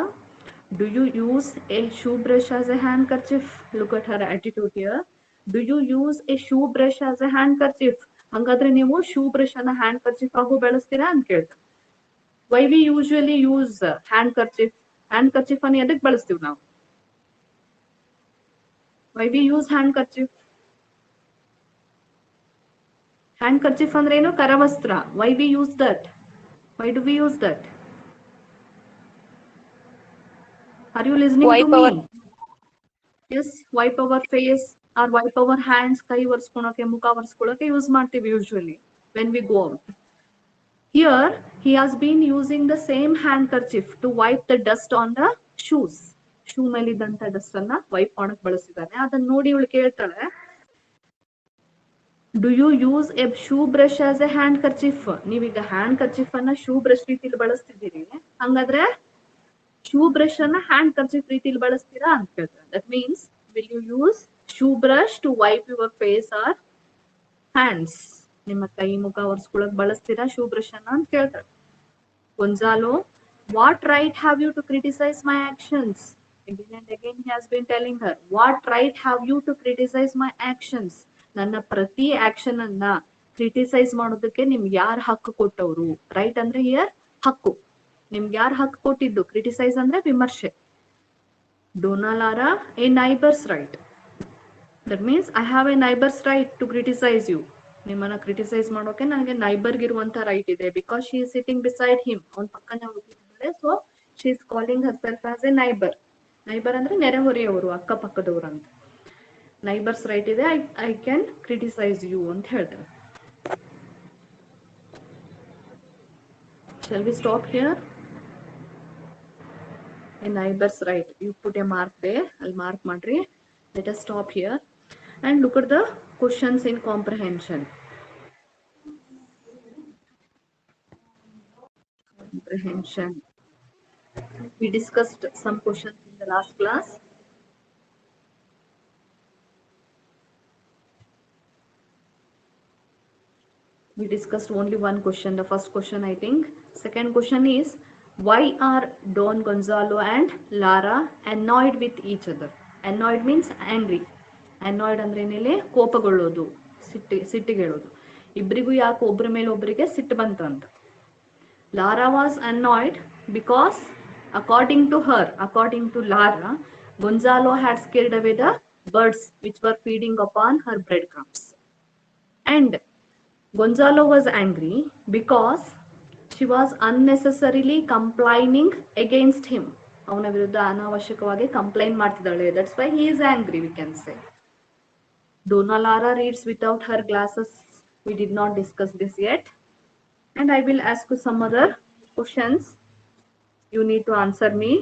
do you use a shoe brush as a handkerchief? Look at her attitude here. Do you use a shoe brush as a handkerchief? ಹಂಗಾದ್ರೆ ನೀವು shoe brush ಅನ್ನ hand kerchief ಆಗು ಬಳಸ್ತೀರಾ ಅಂತ ಕೇಳ್ತಾರೆ. Why we usually use handkerchief? Handkerchief ಅನ್ನು ಎದಕ್ ಬಳಸ್ತೀವಿ ನಾವು? Why we use handkerchief? Handkerchief ಅಂದ್ರೆ ಏನು? ಕರವಸ್ತ್ರ. Why we use that? Why do we use that? Are you listening to Wipe me? our yes, wipe our face or wipe our hands. ಕೈ ಒರೆಸ್ಕೊಳಕ್ಕೆ, ಮುಖ ಒರೆಸ್ಕೊಳಕ್ಕೆ use ಮಾಡ್ತೀವಿ usually when we go out. Here he has been using the same handkerchief to wipe the dust on the shoes. Shoe ಮೇಲಿದ್ದಂತ dust ಅನ್ನ wipe ಮಾಡಕ್ ಬಳಸಿದ್ದಾನೆ. ಅದನ್ನ ನೋಡಿ ಇವಳು ಕೇಳ್ತಾಳೆ, do you use a shoe brush as a handkerchief? ನೀವೀಗ handkerchief ಅನ್ನ ಶೂ ಬ್ರಷ್ ರೀತಿಲಿ ಬಳಸ್ತಿದ್ದೀರಿ, ಹಂಗಾದ್ರೆ ಶೂ ಬ್ರಷ್ ಅನ್ನ ಹ್ಯಾಂಡ್ ಕರ್ಚೀಫ್ ರೀತಿಲಿ ಬಳಸ್ತೀರಾ ಅಂತ ಕೇಳ್ತಾರೆ. That means, will you use shoe brush to wipe your face or hands? ನಿಮ್ಮ ಕೈ ಮುಖ ಒರೆಸ್ಕೊಳಕ್ ಬಳಸ್ತೀರಾ ಶೂ ಬ್ರಷ್ ಅನ್ನ ಅಂತ ಕೇಳ್ತಾರೆ. Gonzalo, what right have you to criticise my actions? Again and again he has been telling her, what right have you to criticize my actions? ನನ್ನ ಪ್ರತಿ action ಅನ್ನ criticise ಮಾಡೋದಕ್ಕೆ ನಿಮ್ಗೆ ಯಾರು ಹಕ್ಕು ಕೊಟ್ಟವ್ರು? ರೈಟ್ ಅಂದ್ರೆ ಹಿಯರ್ ಹಕ್ಕು. ನಿಮ್ಗೆ ಯಾರು ಹಕ್ಕು ಕೊಟ್ಟಿದ್ದು? ಕ್ರಿಟಿಸೈಸ್ ಅಂದ್ರೆ ವಿಮರ್ಶೆ. Donna Laura, a neighbours right. That means I have a neighbours right to criticise you. ನಿಮ್ಮನ್ನ ಕ್ರಿಟಿಸೈಸ್ ಮಾಡೋಕೆ ನನಗೆ ನೈಬರ್ಗ್ ಇರುವಂತ ರೈಟ್ ಇದೆ. Because she is sitting beside him. ಅವ್ನ ಪಕ್ಕನೆ ಹೋಗ್ತಿದ್ದಾಳೆ. So she is calling herself as a neighbour. Neighbour ಅಂದ್ರೆ ನೆರೆಹೊರೆಯವರು, ಅಕ್ಕಪಕ್ಕದವರು ಅಂತ. ನೈಬರ್ಸ್ ರೈಟ್ ಇದೆ, ಐ ಕ್ಯಾನ್ ಕ್ರಿಟಿಸೈಸ್ ಯು ಅಂತ ಹೇಳ್ತಾರೆ. Shall we stop here? A neighbor's right. You put a mark there. I'll mark ಮಾಡ್ರಿ. Let us stop here and look at the questions in comprehension. Comprehension. We discussed some questions in the last class. We discussed only one question. The first question, I think. Second question is, why are Don Gonzalo and Lara annoyed with each other? Annoyed means angry. Annoyed ಅಂದ್ರೆ ಏನಿಲ್ಲ, ಕೋಪಗೊಳ್ಳೋದು, ಸಿಟ್ಟಿಗೇಳೋದು. ಇಬ್ಬರಿಗೂ ಯಾಕೆ ಒಬ್ಬರ ಮೇಲೆ ಒಬ್ಬರಿಗೆ ಸಿಟ್ಟು ಬಂತು ಅಂತ. Lara was annoyed because, according to Lara, Gonzalo had scared away the birds which were feeding upon her breadcrumbs. And Gonzalo was angry because she was unnecessarily complaining against him. ಅವನ ವಿರುದ್ಧ ಅನಾವಶ್ಯಕವಾಗಿ ಕಂಪ್ಲೈಂಟ್ ಮಾಡ್ತಿದ್ದಾಳೆ. That's why he is angry, we can say. Donna Lara reads without her glasses. We did not discuss this yet. And I will ask you some other questions. You need to answer me.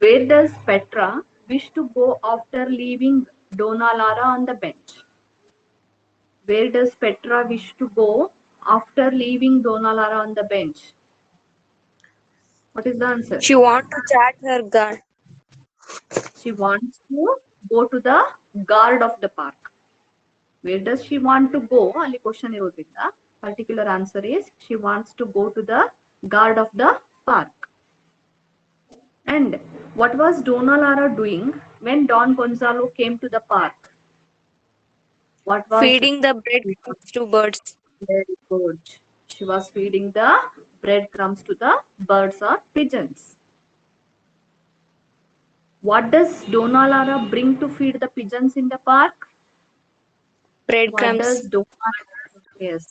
Where does Petra wish to go after leaving Donna Lara on the bench? Where does Petra wish to go after leaving Donna Lara on the bench? What is the answer? She wants to chat her guard. She wants to go to the guard of the park. Where does she want to go? Ali question irodinda particular answer is she wants to go to the guard of the park. And what was Donna Lara doing when Don Gonzalo came to the park? What was Feeding the breadcrumbs to birds. Very good. She was feeding the breadcrumbs to the birds or pigeons. What does Donna Lara bring to feed the pigeons in the park? Breadcrumbs. What does Donna? Yes,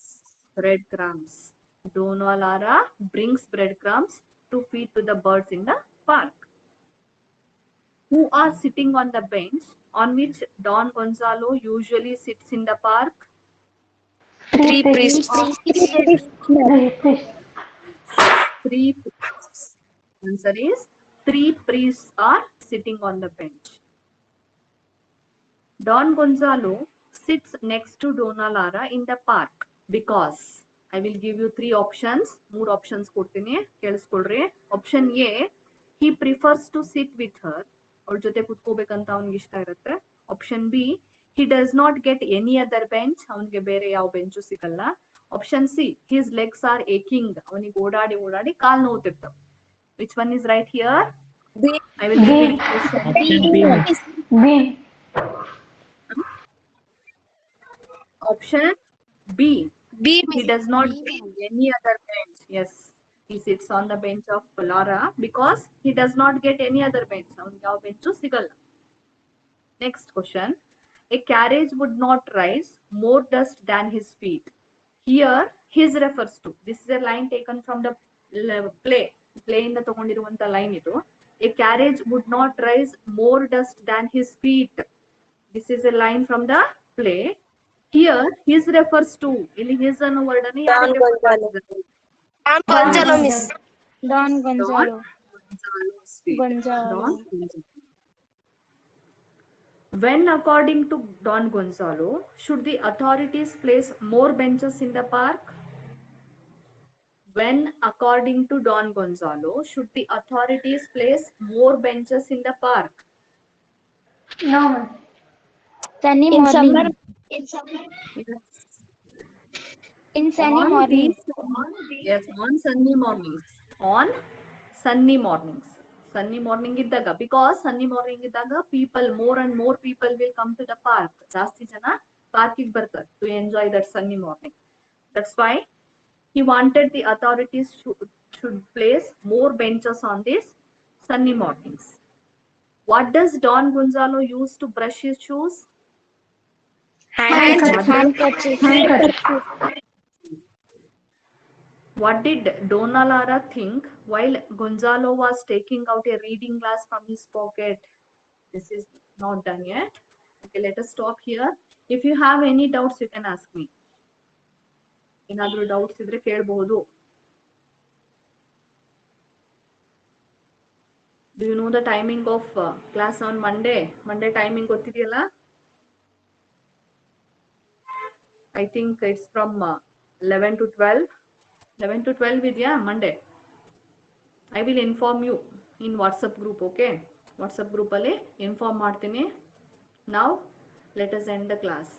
breadcrumbs. Donna Lara brings breadcrumbs to feed to the birds in the park. Who are sitting on the bench on which Don Gonzalo usually sits in the park? Three priests. Three priests. Answer is 3 priests are sitting on the bench. Don Gonzalo sits next to Donna Lara in the park? Because I will give you 3 options. 3 options ಕೊಡ್ತೀನಿ ಕೇಳಿಸ್ಕೊಳ್ರಿ. Option A, he prefers to sit with her. ಅವಳ ಜೊತೆ ಕೂತ್ಕೋಬೇಕಂತ ಅವನಿಗೆ ಇಷ್ಟ ಇರುತ್ತೆ. Option B, he does not get any other bench. ಅವನಿಗೆ ಬೇರೆ ಯಾವ bench ಸಿಗಲ್ಲ. Option C, his legs are aching. ಅವನಿಗೆ ಓಡಾಡಿ ಓಡಾಡಿ ಕಾಲ್ ನೋವುತ್ತಿರ್ತವೆ. Which one is right here? B. I will repeat the question. Option B. B. He does not get any other bench. Yes, he sits on the bench of Lara because he does not get any other bench. ಅವನಿಗೆ ಯಾವ bench ಸಿಗಲ್ಲ. Next question. A carriage would not rise more dust than his feet. Here, his refers to. This is a line taken from the play. Play ಇಂದ ತಗೊಂಡಿರುವಂತ line ಇದು. A carriage would not rise more dust than his feet. This is a line from the play. Here, his refers to. ಇಲ್ಲಿ his ಅನ್ನೋ word ಅನ್ನು ಯಾರಿಗೆ ಬಳಸಿದ್ದಾರೆ? Don Gonzalo, miss. Don Gonzalo. Street. Gonzalo. Don Gonzalo. When, according to Don Gonzalo, should the authorities place more benches in the park? When, according to Don Gonzalo, should the authorities place more benches in the park? No. Sunny In morning. summer, In sunny On morning. Yes, on sunny mornings. On sunny mornings. Sunny morning ಇದ್ದಾಗ, because sunny morning ಇದ್ದಾಗ people, more and more people will come to the park. ಜಾಸ್ತಿ ಜನ ಪಾರ್ಕಿಗೆ ಬರ್ತಾರೆ to enjoy that sunny morning. That's why he wanted the authorities should place more benches on these sunny mornings. What does Don Gonzalo use to brush his shoes? Handkerchief. What did Donna Lara think while Gonzalo was taking out a reading glass from his pocket? This is not done yet. Okay, let us stop here. If you have any doubts, you can ask me. ಏನಾದರೂ doubts ಇದ್ರೆ ಕೇಳಬಹುದು. Do you know the timing of class on Monday? Monday timing ಗೊತ್ತಿದೆಯಲ್ಲ? I think it's from 11 to 12. 11 to 12 ಇದೆಯಾ Monday? I will inform you in WhatsApp group, okay? WhatsApp group ಅಲ್ಲಿ inform ಮಾಡ್ತೀನಿ. Now, let us end the class.